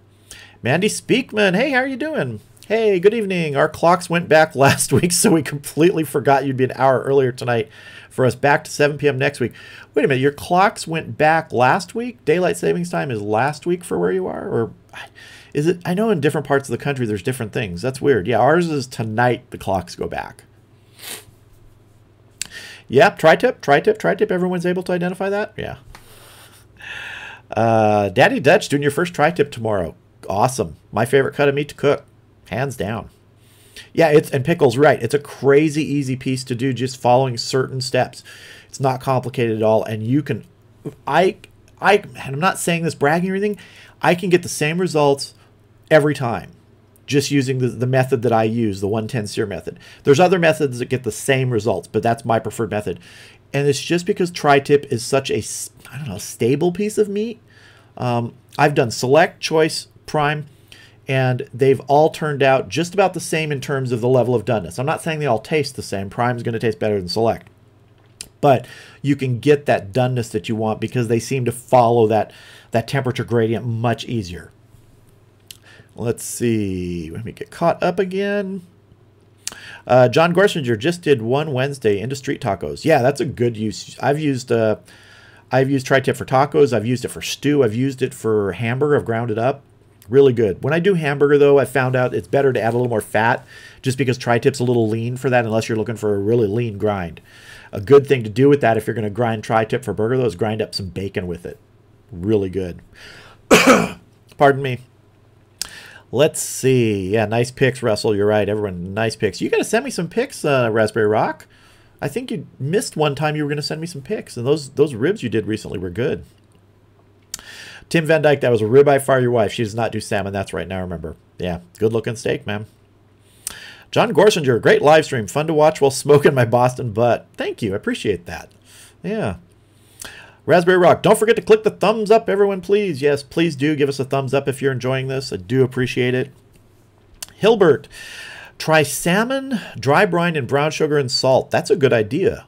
Mandy Speakman, hey, how are you doing? Hey, good evening. Our clocks went back last week, so we completely forgot you'd be an hour earlier tonight for us, back to 7 p.m. next week. Wait a minute, your clocks went back last week? Daylight savings time is last week for where you are? Or is it? I know in different parts of the country there's different things. That's weird. Yeah, ours is tonight the clocks go back. Yep, tri-tip. Everyone's able to identify that? Yeah. Daddy Dutch doing your first tri-tip tomorrow. Awesome. My favorite cut of meat to cook. Hands down. Yeah, and Pickle's right. It's a crazy easy piece to do, just following certain steps. It's not complicated at all, and you can. And I'm not saying this bragging or anything. I can get the same results every time, just using the method that I use, the 110 sear method. There's other methods that get the same results, but that's my preferred method. And it's just because tri-tip is such a, I don't know, stable piece of meat. I've done Select, Choice, Prime, and they've all turned out just about the same in terms of the level of doneness. I'm not saying they all taste the same. Prime's going to taste better than Select. But you can get that doneness that you want because they seem to follow that temperature gradient much easier. Let's see. Let me get caught up again. John Gorsinger just did one Wednesday into street tacos. Yeah, that's a good use. I've used tri-tip for tacos. I've used it for stew. I've used it for hamburger. I've ground it up. Really good. When I do hamburger, though, I found out it's better to add a little more fat just because tri-tip's a little lean for that unless you're looking for a really lean grind. A good thing to do with that if you're going to grind tri-tip for burger, though, is grind up some bacon with it. Really good. Pardon me. Let's see. Yeah, nice picks, Russell. You're right. Everyone, nice picks. You got to send me some picks, Raspberry Rock. I think you missed one time you were going to send me some picks, and those ribs you did recently were good. Tim Van Dyke, that was a ribeye. Fire your wife. She does not do salmon. That's right. Now remember. Yeah, good looking steak, man. John Gorsinger, great live stream. Fun to watch while smoking my Boston butt. Thank you. I appreciate that. Yeah. Raspberry Rock, don't forget to click the thumbs up, everyone, please. Yes, please do give us a thumbs up if you're enjoying this. I do appreciate it. Hilbert, try salmon, dry brine, and brown sugar and salt. That's a good idea.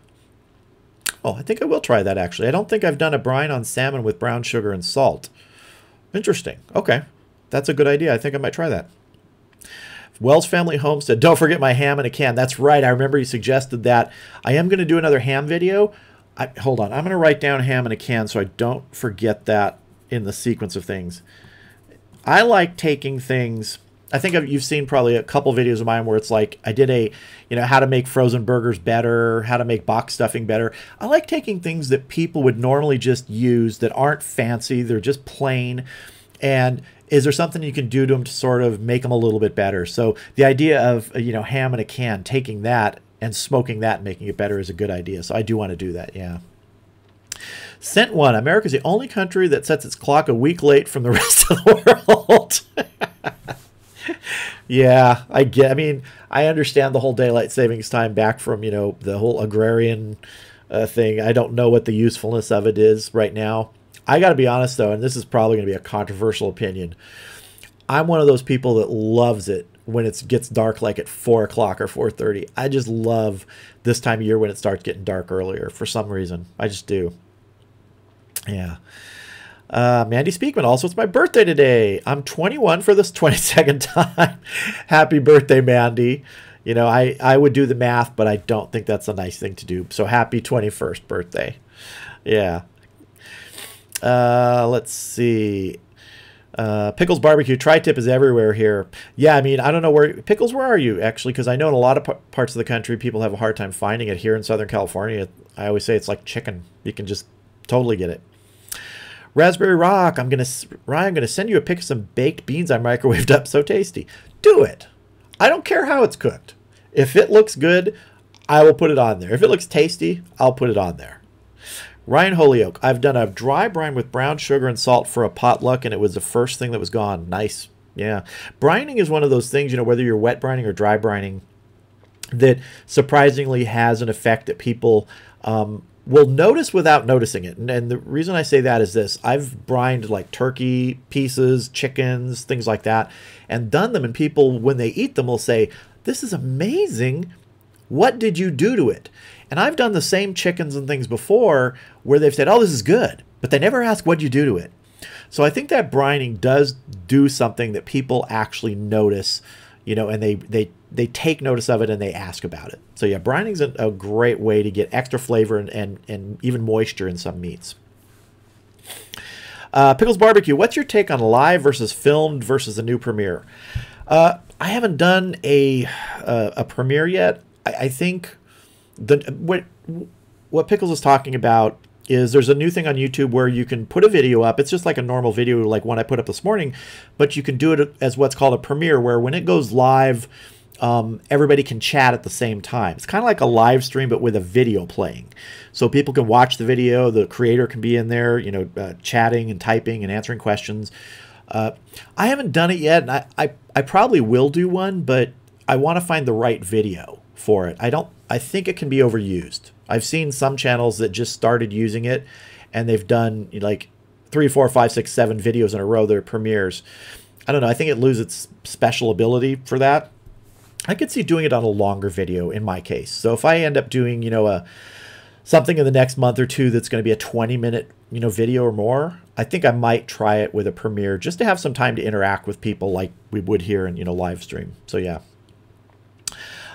Oh, I think I will try that, actually. I don't think I've done a brine on salmon with brown sugar and salt. Interesting. Okay. That's a good idea. I think I might try that. Wells Family Homestead. Don't forget my ham in a can. That's right. I remember you suggested that. I am going to do another ham video. Hold on. I'm going to write down ham in a can so I don't forget that in the sequence of things. I like taking things I think you've seen probably a couple videos of mine where it's like I did a, how to make frozen burgers better, how to make box stuffing better. I like taking things that people would normally just use that aren't fancy, they're just plain, and is there something you can do to them to sort of make them a little bit better? So the idea of, ham in a can, taking that and smoking that and making it better is a good idea. So I do want to do that, yeah. Sent one, America's the only country that sets its clock a week late from the rest of the world. Yeah, I mean, I understand the whole daylight savings time back from, the whole agrarian thing. I don't know what the usefulness of it is right now. I got to be honest, though, and this is probably going to be a controversial opinion. I'm one of those people that loves it when it gets dark, like at 4 o'clock or 4:30. I just love this time of year when it starts getting dark earlier for some reason. I just do. Yeah. Mandy Speakman, also, it's my birthday today. I'm 21 for this 22nd time. Happy birthday, Mandy. I would do the math, but I don't think that's a nice thing to do. So happy 21st birthday. Yeah. Let's see. Pickles Barbecue, tri-tip is everywhere here. Yeah, I mean, I don't know Pickles, where are you, actually? Because I know in a lot of parts of the country, people have a hard time finding it. Here in Southern California, I always say it's like chicken. You can just totally get it. Raspberry Rock, Ryan, I'm gonna send you a pic of some baked beans I microwaved up. So tasty. Do it. I don't care how it's cooked. If it looks good, I will put it on there. If it looks tasty, I'll put it on there. Ryan Holyoke, I've done a dry brine with brown sugar and salt for a potluck, and it was the first thing that was gone. Nice. Yeah. Brining is one of those things, whether you're wet brining or dry brining, that surprisingly has an effect that people will notice without noticing it. And the reason I say that is this. I've brined like turkey pieces, chickens, things like that, and done them, and people, when they eat them, will say, "This is amazing. What did you do to it?" And I've done the same chickens and things before where they've said, "Oh, this is good," but they never ask, "What'd you do to it?" So I think that brining does do something that people actually notice, and they take notice of it and they ask about it. So yeah, brining's a great way to get extra flavor and even moisture in some meats. Pickles Barbecue, what's your take on live versus filmed versus a new premiere? I haven't done a premiere yet. I think what Pickles is talking about is there's a new thing on YouTube where you can put a video up. It's just like a normal video, like one I put up this morning, but you can do it as what's called a premiere, where when it goes live, everybody can chat at the same time. It's kind of like a live stream, but with a video playing. So people can watch the video, the creator can be in there, chatting and typing and answering questions. I haven't done it yet, and I probably will do one, but I want to find the right video for it. I think it can be overused. I've seen some channels that just started using it, and they've done like 3, 4, 5, 6, 7 videos in a row that are premieres. I don't know. I think it loses its special ability for that. I could see doing it on a longer video in my case. So if I end up doing, something in the next month or two that's going to be a 20-minute, video or more, I think I might try it with a premiere just to have some time to interact with people like we would here in, live stream. So yeah.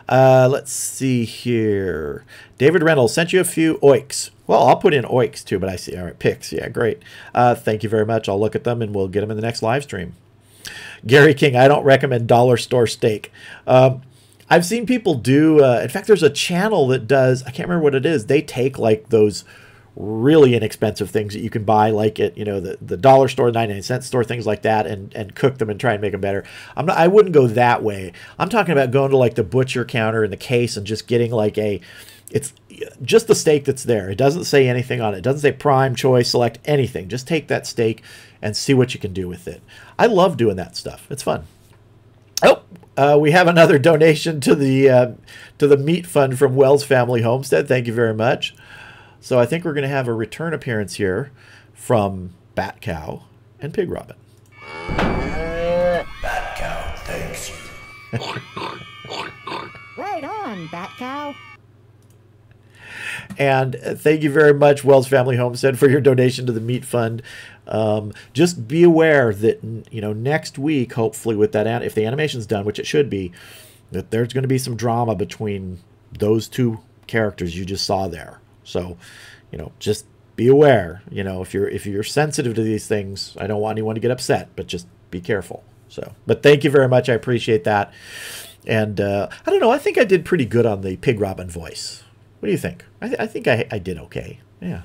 Let's see here. David Reynolds sent you a few oiks. Well, I'll put in oiks too, but I see. All right, pics. Yeah, great. Thank you very much. I'll look at them and we'll get them in the next live stream. Gary King, I don't recommend dollar store steak. I've seen people do, in fact, there's a channel that does, I can't remember what it is. They take like those really inexpensive things that you can buy like at, the dollar store, 99-cent store, things like that, and cook them and try and make them better. I wouldn't go that way. I'm talking about going to like the butcher counter in the case and just getting like it's just the steak that's there. It doesn't say anything on it. It doesn't say prime, choice, select, anything. Just take that steak and see what you can do with it. I love doing that stuff. It's fun. Oh, we have another donation to the meat fund from Wells Family Homestead. Thank you very much. So I think we're going to have a return appearance here from Bat Cow and Pig Robin. Bat Cow, thanks you. Right on, Bat Cow. And thank you very much, Wells Family Homestead, for your donation to the Meat Fund. Just be aware that, next week, hopefully with that, if the animation's done, which it should be, that there's going to be some drama between those two characters you just saw there. So, just be aware. If you're sensitive to these things, I don't want anyone to get upset, but just be careful. So, but thank you very much. I appreciate that. And I don't know. I think I did pretty good on the Pig Robin voice. What do you think? I think I did okay. Yeah.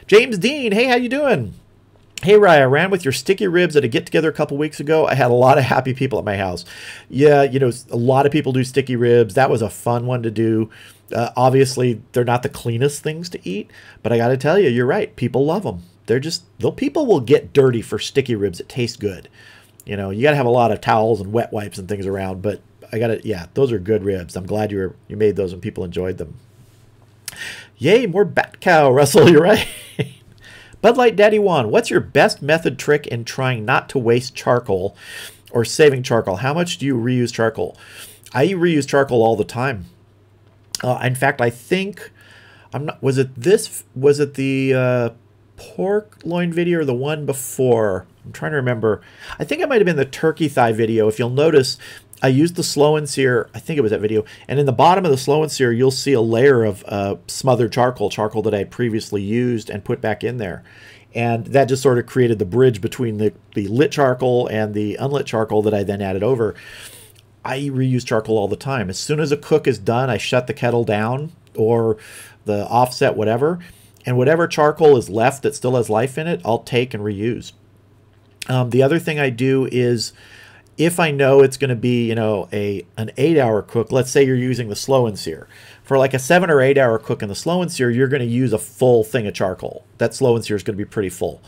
James Dean, hey, how you doing? Hey, Rye, I ran with your sticky ribs at a get-together a couple weeks ago. I had a lot of happy people at my house. Yeah, you know, a lot of people do sticky ribs. That was a fun one to do. Obviously, they're not the cleanest things to eat, but I got to tell you, you're right. People love them. They're just, though people will get dirty for sticky ribs that taste good. You know, you got to have a lot of towels and wet wipes and things around, but I got to, yeah, those are good ribs. I'm glad you made those and people enjoyed them. Yay, more Bat Cow, Russell, you're right. Bud Light Daddy Juan, what's your best method trick in trying not to waste charcoal or saving charcoal? How much do you reuse charcoal? I reuse charcoal all the time. In fact, I think, was it the pork loin video or the one before? I'm trying to remember. I think it might have been the turkey thigh video. If you'll notice, I used the slow and sear. I think it was that video. And in the bottom of the slow and sear, you'll see a layer of smothered charcoal that I previously used and put back in there. And that just sort of created the bridge between the lit charcoal and the unlit charcoal that I then added over. I reuse charcoal all the time. As soon as a cook is done, I shut the kettle down or the offset, whatever. And whatever charcoal is left that still has life in it, I'll take and reuse. The other thing I do is, if I know it's going to be, you know, an 8-hour cook, let's say you're using the slow and sear. For like a 7 or 8 hour cook in the slow and sear, you're going to use a full thing of charcoal. That slow and sear is going to be pretty full.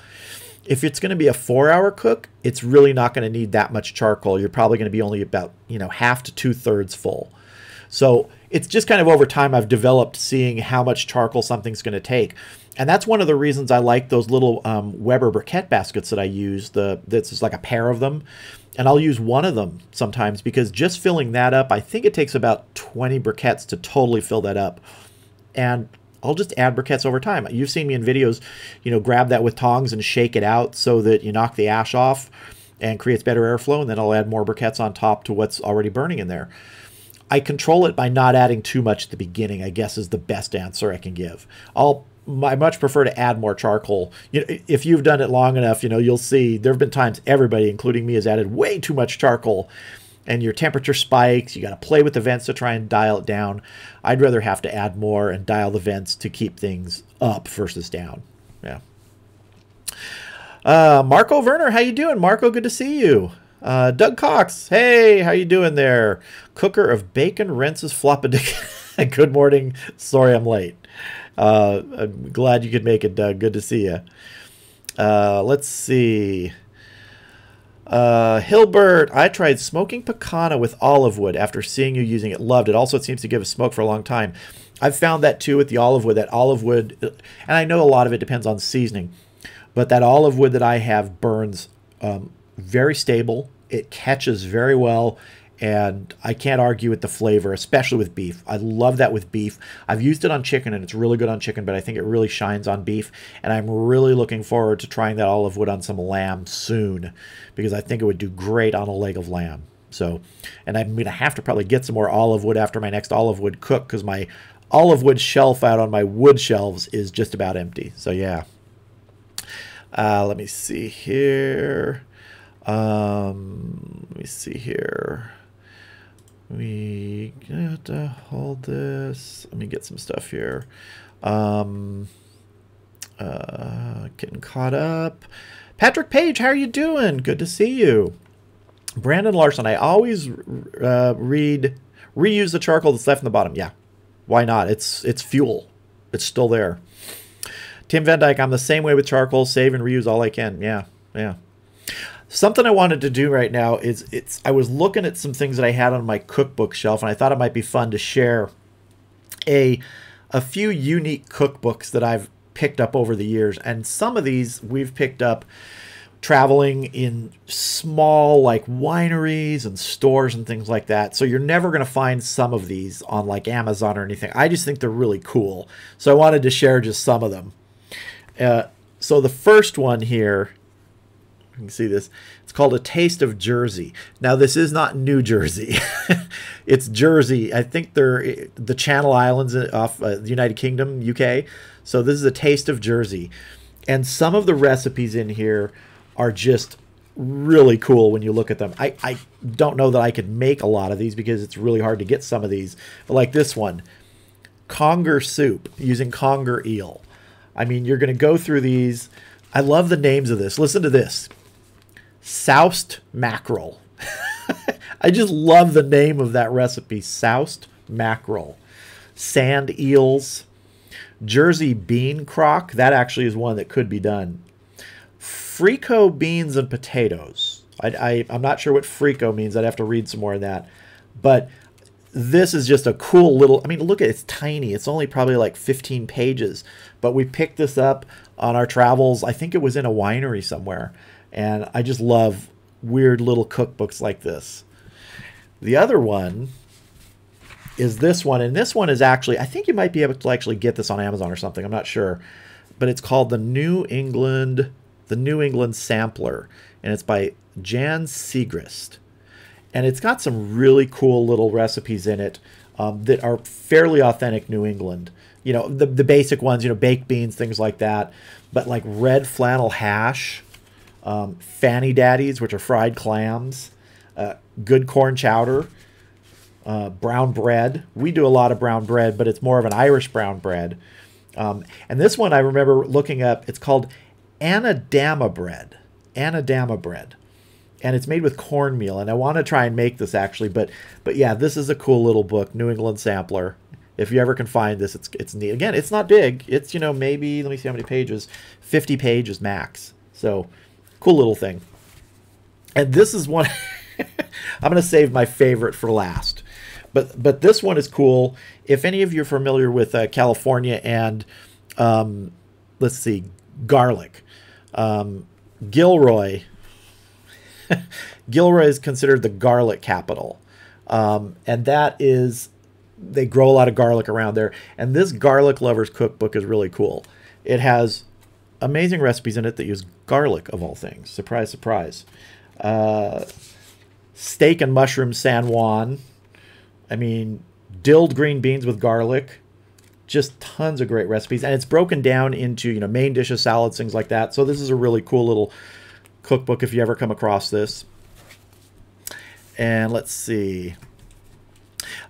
If it's going to be a 4-hour cook, it's really not going to need that much charcoal. You're probably going to be only about, you know, half to 2/3 full. So it's just kind of over time I've developed seeing how much charcoal something's going to take. And that's one of the reasons I like those little Weber briquette baskets that I use. That's just like a pair of them. And I'll use one of them sometimes because just filling that up, I think it takes about 20 briquettes to totally fill that up. And I'll just add briquettes over time. You've seen me in videos, you know, grab that with tongs and shake it out so that you knock the ash off and creates better airflow. And then I'll add more briquettes on top to what's already burning in there. I control it by not adding too much at the beginning, I guess, is the best answer I can give. I much prefer to add more charcoal. You know, if you've done it long enough, you know, you'll see there have been times everybody, including me, has added way too much charcoal and your temperature spikes. You got to play with the vents to try and dial it down. I'd rather have to add more and dial the vents to keep things up versus down. Yeah. Marco Werner, how you doing? Marco, good to see you. Doug Cox, hey, how you doing there? Cooker of bacon rinses flopadick. Good morning. Sorry I'm late. I'm glad you could make it, Doug. Good to see you. Let's see. Hilbert, I tried smoking pecana with olive wood after seeing you using it. Loved it. Also, it seems to give a smoke for a long time. I've found that too with the olive wood. That olive wood, and I know a lot of it depends on seasoning, but that olive wood that I have burns very stable. It catches very well. And I can't argue with the flavor, especially with beef. I love that with beef. I've used it on chicken, and it's really good on chicken, but I think it really shines on beef. And I'm really looking forward to trying that olive wood on some lamb soon, because I think it would do great on a leg of lamb. So, and I'm going to have to probably get some more olive wood after my next olive wood cook, because my olive wood shelf out on my wood shelves is just about empty. So, yeah. Let me see here. We gotta hold this. Let me get some stuff here. Getting caught up. Patrick Page, how are you doing? Good to see you. Brandon Larson, I always reuse the charcoal that's left in the bottom. Yeah, why not? It's fuel. It's still there. Tim Van Dyke, I'm the same way with charcoal. Save and reuse all I can. Yeah, yeah. Something I wanted to do right now is I was looking at some things that I had on my cookbook shelf, and I thought it might be fun to share a few unique cookbooks that I've picked up over the years. And some of these we've picked up traveling in small like wineries and stores and things like that. So you're never going to find some of these on like Amazon or anything. I just think they're really cool. So I wanted to share just some of them. So the first one here, you can see this. It's called A Taste of Jersey. Now, this is not New Jersey. It's Jersey. I think they're the Channel Islands off the United Kingdom, UK. So this is A Taste of Jersey. And some of the recipes in here are just really cool when you look at them. I don't know that I could make a lot of these because it's really hard to get some of these. But like this one, conger soup using conger eel. I mean, you're going to go through these. I love the names of this. Listen to this. Soused mackerel. I just love the name of that recipe. Soused mackerel. Sand eels. Jersey bean crock. That actually is one that could be done. Frico beans and potatoes. I'm not sure what frico means. I'd have to read some more of that. But this is just a cool little, I mean, look at it. It's tiny. It's only probably like 15 pages. But we picked this up on our travels. I think it was in a winery somewhere. And I just love weird little cookbooks like this. The other one is this one. And this one is actually, I think you might be able to actually get this on Amazon or something. I'm not sure. But it's called the New England Sampler. And it's by Jan Segrist. And it's got some really cool little recipes in it that are fairly authentic New England. You know, the basic ones, you know, baked beans, things like that. But like red flannel hash, fanny daddies, which are fried clams, good corn chowder, brown bread. We do a lot of brown bread, but it's more of an Irish brown bread. And this one I remember looking up, it's called Anadama bread. Anadama bread. And it's made with cornmeal. And I want to try and make this actually. But yeah, this is a cool little book, New England Sampler. If you ever can find this, it's neat. Again, it's not big. It's, you know, maybe, let me see how many pages. 50 pages max. So, cool little thing. And this is one, I'm going to save my favorite for last. But this one is cool. If any of you are familiar with California and, let's see, garlic. Gilroy. Gilroy is considered the garlic capital. And that is, they grow a lot of garlic around there. And this Garlic Lovers Cookbook is really cool. It has amazing recipes in it that use garlic, of all things. Surprise, surprise. Steak and mushroom San Juan. I mean, dilled green beans with garlic. Just tons of great recipes. And it's broken down into, you know, main dishes, salads, things like that. So this is a really cool little cookbook if you ever come across this. And let's see.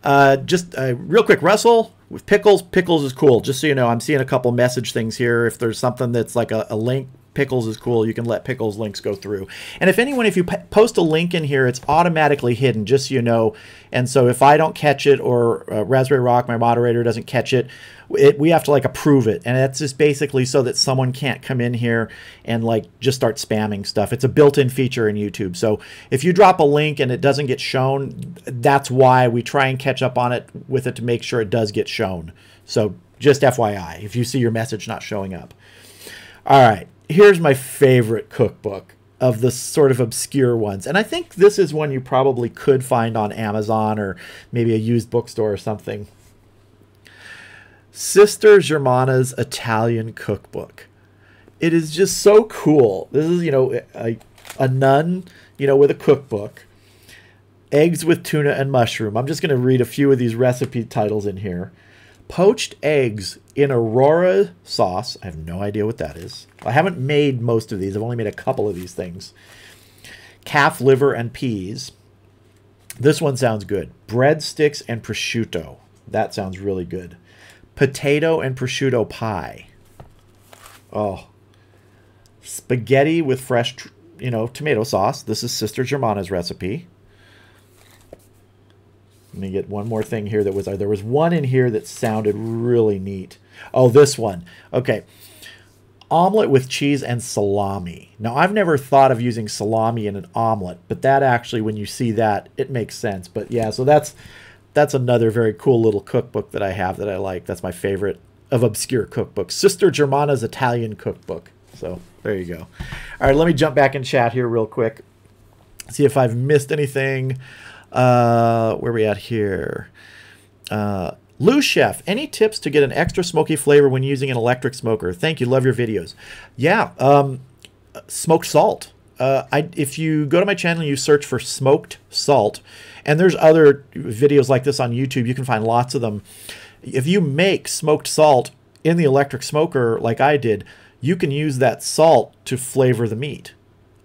Just real quick, Russell, with pickles. Pickles is cool. Just so you know, I'm seeing a couple message things here. If there's something that's like a link, Pickles is cool. You can let Pickles links go through. And if anyone, if you post a link in here, it's automatically hidden, just so you know. And so if I don't catch it, or Raspberry Rock, my moderator, doesn't catch it, we have to like approve it. And that's just basically so that someone can't come in here and like just start spamming stuff. It's a built-in feature in YouTube. So if you drop a link and it doesn't get shown, that's why we try and catch up on it with it to make sure it does get shown. So just FYI, if you see your message not showing up. All right. Here's my favorite cookbook of the sort of obscure ones. And I think this is one you probably could find on Amazon or maybe a used bookstore or something. Sister Germana's Italian Cookbook. It is just so cool. This is, you know, a nun, you know, with a cookbook. Eggs with tuna and mushroom. I'm just going to read a few of these recipe titles in here. Poached eggs in Aurora sauce. I have no idea what that is. I haven't made most of these. I've only made a couple of these things. Calf liver and peas. This one sounds good. Breadsticks and prosciutto. That sounds really good. Potato and prosciutto pie. Oh. Spaghetti with fresh, you know, tomato sauce. This is Sister Germana's recipe. Let me get one more thing here that was there was one in here that sounded really neat. Oh, this one. Okay. Omelet with cheese and salami. Now, I've never thought of using salami in an omelet, but that actually, when you see that, it makes sense. But yeah, so that's another very cool little cookbook that I have that I like. That's my favorite of obscure cookbooks. Sister Germana's Italian Cookbook. So there you go. All right, let me jump back in chat here real quick. See if I've missed anything. Where are we at here? Lou Chef, any tips to get an extra smoky flavor when using an electric smoker? Thank you. Love your videos. Yeah. Smoked salt. If you go to my channel and you search for smoked salt, and there's other videos like this on YouTube, you can find lots of them. If you make smoked salt in the electric smoker like I did, you can use that salt to flavor the meat.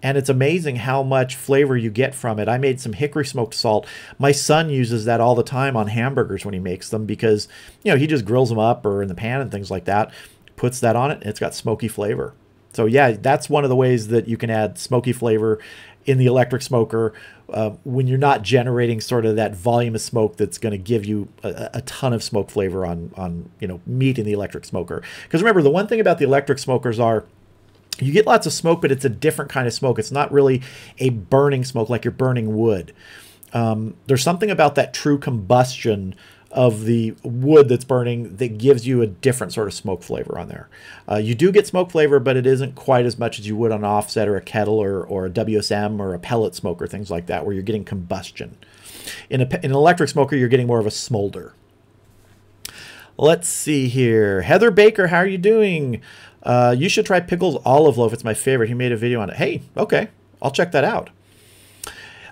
And it's amazing how much flavor you get from it. I made some hickory smoked salt. My son uses that all the time on hamburgers when he makes them because, you know, he just grills them up or in the pan and things like that, puts that on it, and it's got smoky flavor. So yeah, that's one of the ways that you can add smoky flavor in the electric smoker when you're not generating sort of that volume of smoke that's going to give you a ton of smoke flavor on you know, meat in the electric smoker. Because remember, the one thing about the electric smokers are you get lots of smoke, but it's a different kind of smoke. It's not really a burning smoke like you're burning wood. There's something about that true combustion of the wood that's burning that gives you a different sort of smoke flavor on there. You do get smoke flavor, but it isn't quite as much as you would on an offset or a kettle or a WSM or a pellet smoker, things like that, where you're getting combustion. In an electric smoker, you're getting more of a smolder. Let's see here. Heather Baker, how are you doing? You should try Pickles Olive Loaf. It's my favorite. He made a video on it. Hey, okay. I'll check that out.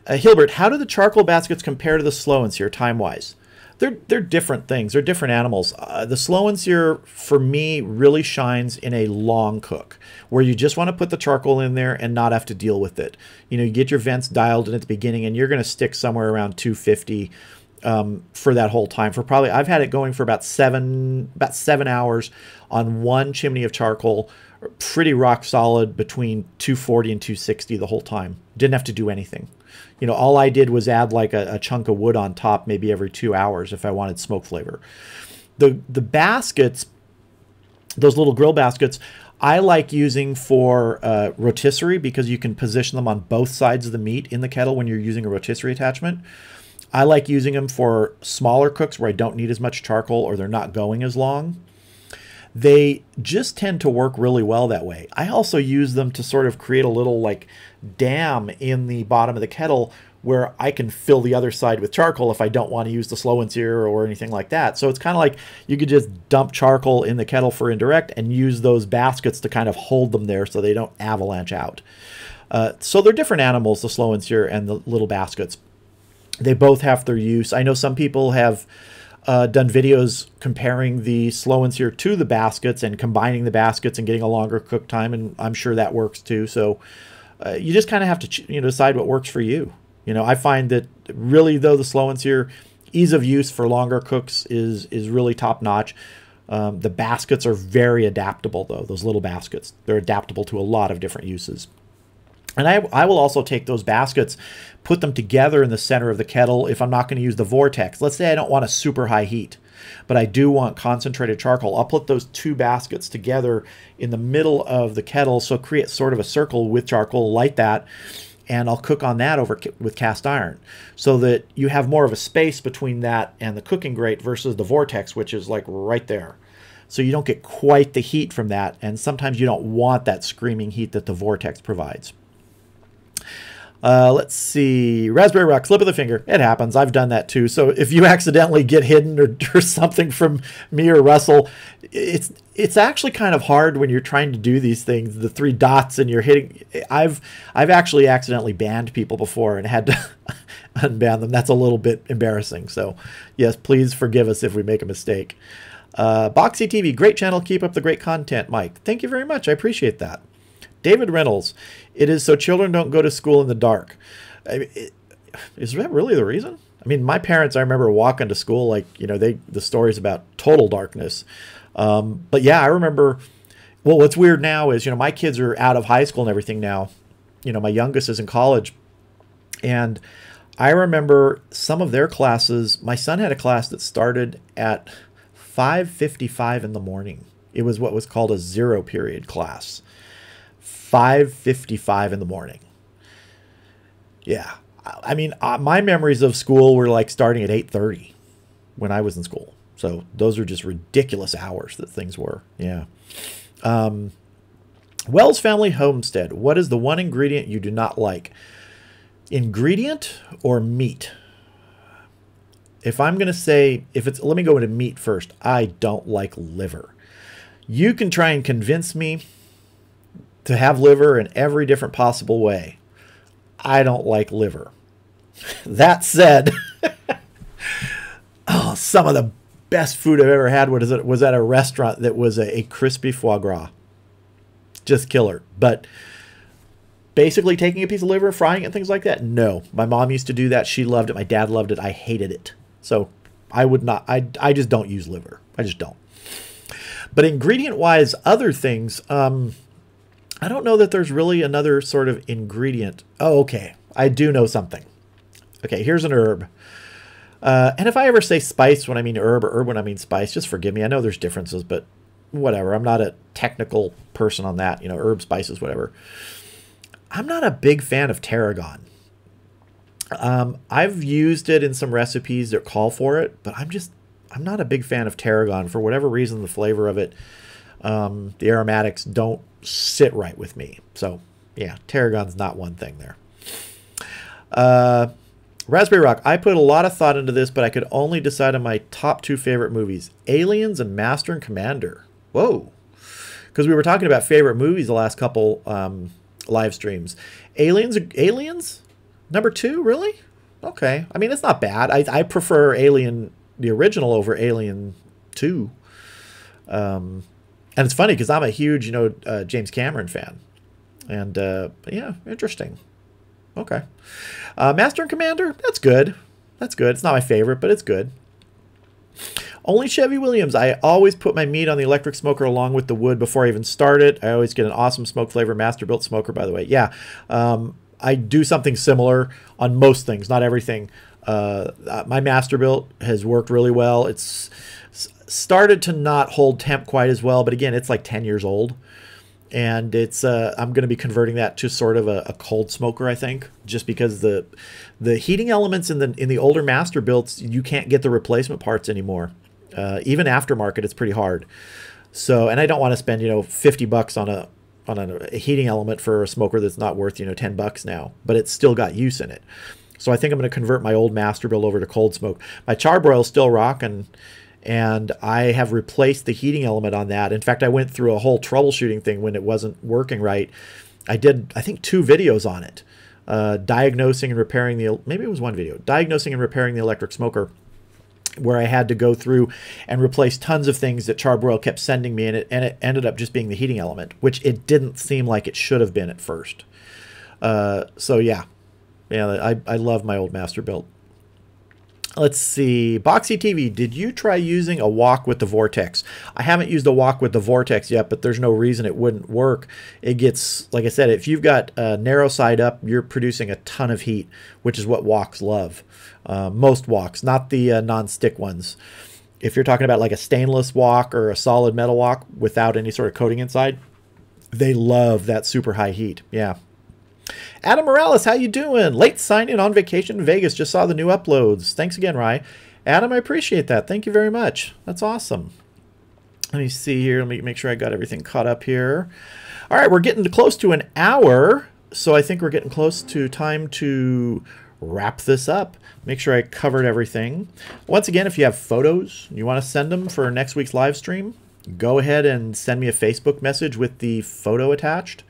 Hilbert, how do the charcoal baskets compare to the Slow and Sear time-wise? They're different things. They're different animals. The Slow and Sear, for me, really shines in a long cook, where you just want to put the charcoal in there and not have to deal with it. You know, you get your vents dialed in at the beginning, and you're going to stick somewhere around 250 for that whole time. For probably, I've had it going for about seven hours on one chimney of charcoal, pretty rock solid between 240 and 260 the whole time. Didn't have to do anything. You know, all I did was add like a chunk of wood on top maybe every 2 hours if I wanted smoke flavor. The baskets, those little grill baskets, I like using for rotisserie because you can position them on both sides of the meat in the kettle when you're using a rotisserie attachment. I like using them for smaller cooks where I don't need as much charcoal or they're not going as long. They just tend to work really well that way. I also use them to sort of create a little like dam in the bottom of the kettle where I can fill the other side with charcoal if I don't want to use the Slow and Sear or anything like that. So it's kind of like you could just dump charcoal in the kettle for indirect and use those baskets to kind of hold them there so they don't avalanche out. So they're different animals, the Slow and Sear and the little baskets. They both have their use. I know some people have done videos comparing the Slow and Sear to the baskets and combining the baskets and getting a longer cook time, and I'm sure that works too. So you just kind of have to decide what works for you. You know, I find that really though the Slow and Sear ease of use for longer cooks is really top notch. The baskets are very adaptable though. Those little baskets, they're adaptable to a lot of different uses. And I will also take those baskets, put them together in the center of the kettle if I'm not going to use the vortex. Let's say I don't want a super high heat, but I do want concentrated charcoal. I'll put those two baskets together in the middle of the kettle, so create sort of a circle with charcoal, light that, and I'll cook on that over with cast iron so that you have more of a space between that and the cooking grate versus the vortex, which is like right there. So you don't get quite the heat from that, and sometimes you don't want that screaming heat that the vortex provides. Let's see. Raspberry Rock, slip of the finger. It happens. I've done that too. So if you accidentally get hidden or something from me or Russell, it's actually kind of hard when you're trying to do these things, the three dots, and you're hitting. I've actually accidentally banned people before and had to unban them. That's a little bit embarrassing. So yes, please forgive us if we make a mistake. Boxy TV, great channel. Keep up the great content, Mike. Thank you very much. I appreciate that. David Reynolds, it is so children don't go to school in the dark. Is that really the reason? I mean, my parents, I remember walking to school, like, the stories about total darkness. But yeah, I remember, well, what's weird now is, my kids are out of high school and everything now. My youngest is in college. And I remember some of their classes, my son had a class that started at 5:55 in the morning. It was what was called a zero period class. 5:55 in the morning. Yeah. I mean, my memories of school were like starting at 8:30 when I was in school. So those are just ridiculous hours that things were. Yeah. Wells Family Homestead. What is the one ingredient you do not like? Ingredient or meat? If I'm going to say, let me go into meat first. I don't like liver. You can try and convince me to have liver in every different possible way. I don't like liver. That said, some of the best food I've ever had was at a restaurant that was a crispy foie gras. Just killer. But basically taking a piece of liver, frying it, and things like that? No. My mom used to do that. She loved it. My dad loved it. I hated it. So I would not. I just don't use liver. I just don't. But ingredient-wise, other things, I don't know that there's really another sort of ingredient. Oh, okay. I do know something. Okay, here's an herb. And if I ever say spice when I mean herb or herb when I mean spice, just forgive me. I know there's differences, but whatever. I'm not a technical person on that. You know, herb, spices, whatever. I'm not a big fan of tarragon. I've used it in some recipes that call for it, but I'm not a big fan of tarragon. For whatever reason, the flavor of it, the aromatics don't sit right with me. So, yeah, tarragon's not one thing there. Raspberry Rock, I put a lot of thought into this, but I could only decide on my top 2 favorite movies, Aliens and Master and Commander. Whoa. Because we were talking about favorite movies the last couple live streams. Aliens? Number 2, really? Okay. I mean, it's not bad. I prefer Alien, the original, over Alien 2. And it's funny because I'm a huge, James Cameron fan. And, yeah, interesting. Okay. Master and Commander, that's good. That's good. It's not my favorite, but it's good. Only Chevy Williams. I always put my meat on the electric smoker along with the wood before I even start it. I always get an awesome smoke flavor. Masterbuilt smoker, by the way. Yeah. I do something similar on most things, not everything. My Masterbuilt has worked really well. It's started to not hold temp quite as well, but again, it's like 10 years old. And it's I'm going to be converting that to sort of a cold smoker, I think, just because the heating elements in the older Masterbuilts, you can't get the replacement parts anymore. Even aftermarket, it's pretty hard. So, and I don't want to spend $50 on a heating element for a smoker that's not worth $10 now, but it's still got use in it. So I think I'm going to convert my old Masterbuilt over to cold smoke. My Charbroil's still rocking. And I have replaced the heating element on that. In fact, I went through a whole troubleshooting thing when it wasn't working right. I did, I think, 2 videos on it. Diagnosing and repairing maybe it was 1 video. Diagnosing and repairing the electric smoker, where I had to go through and replace tons of things that Charbroil kept sending me, and it ended up just being the heating element, which it didn't seem like it should have been at first. So yeah, I love my old Masterbuilt. Let's see. Boxy TV, did you try using a wok with the Vortex? I haven't used a wok with the Vortex yet, but there's no reason it wouldn't work. It gets, like I said, if you've got a narrow side up, you're producing a ton of heat, which is what woks love. Most woks, not the non-stick ones. If you're talking about like a stainless wok or a solid metal wok without any sort of coating inside, they love that super high heat. Yeah. Adam Morales, how you doing? Late sign-in on vacation in Vegas. Just saw the new uploads. Thanks again, Rye. Adam, I appreciate that. Thank you very much. That's awesome. Let me see here. Let me make sure I got everything caught up here. All right, we're getting close to an hour, so I think we're getting close to time to wrap this up. Make sure I covered everything. Once again, if you have photos, you want to send them for next week's live stream, go ahead and send me a Facebook message with the photo attached.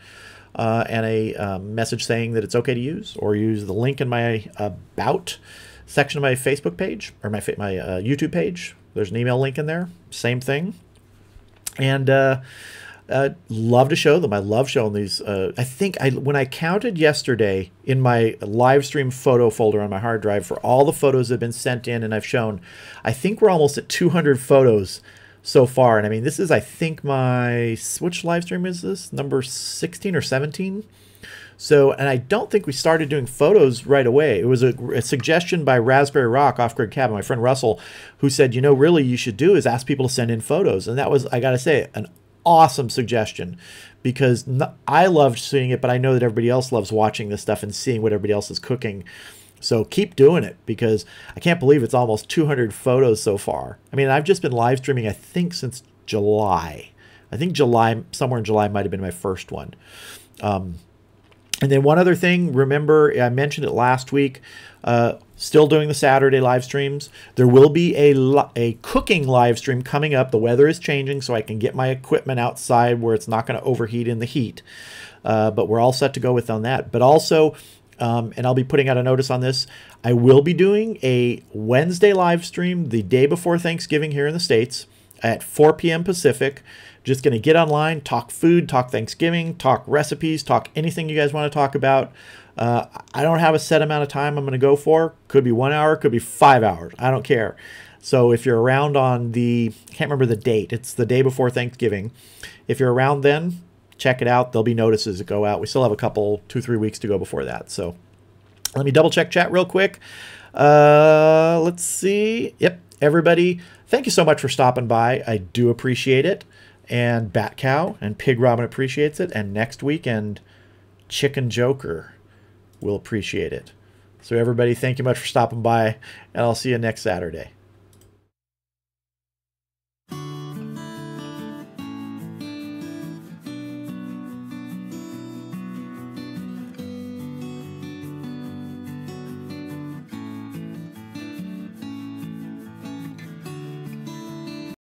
And a message saying that it's okay to use, or use the link in my About section of my Facebook page, or my YouTube page. There's an email link in there. Same thing. And love to show them. I love showing these. I think when I counted yesterday in my live stream photo folder on my hard drive for all the photos that have been sent in and I've shown, I think we're almost at 200 photos so far. And I mean, this is, I think, which live stream is this? Number 16 or 17? So, and I don't think we started doing photos right away. It was a suggestion by Raspberry Rock, Off Grid Cabin, my friend Russell, who said, really you should do is ask people to send in photos. And that was, I got to say, an awesome suggestion, because I loved seeing it, but I know that everybody else loves watching this stuff and seeing what everybody else is cooking. So keep doing it, because I can't believe it's almost 200 photos so far. I mean, I've just been live streaming, I think, since July. I think somewhere in July might have been my first one. And then one other thing, remember, I mentioned it last week, still doing the Saturday live streams. There will be a cooking live stream coming up. The weather is changing, so I can get my equipment outside where it's not going to overheat in the heat. But we're all set to go with on that. But also, and I'll be putting out a notice on this, I will be doing a Wednesday live stream the day before Thanksgiving here in the States. at 4 p.m. Pacific. Just going to get online, talk food, talk Thanksgiving, talk recipes, talk anything you guys want to talk about. I don't have a set amount of time I'm going to go for. Could be 1 hour, could be 5 hours. I don't care. So if you're around on I can't remember the date. It's the day before Thanksgiving. If you're around then, check it out. There'll be notices that go out. We still have a couple, 2-3 weeks to go before that. So let me double check chat real quick. Let's see. Yep. Everybody, thank you so much for stopping by. I do appreciate it. And Bat Cow and Pig Robin appreciates it. And next weekend, Chicken Joker will appreciate it. So everybody, thank you much for stopping by, and I'll see you next Saturday.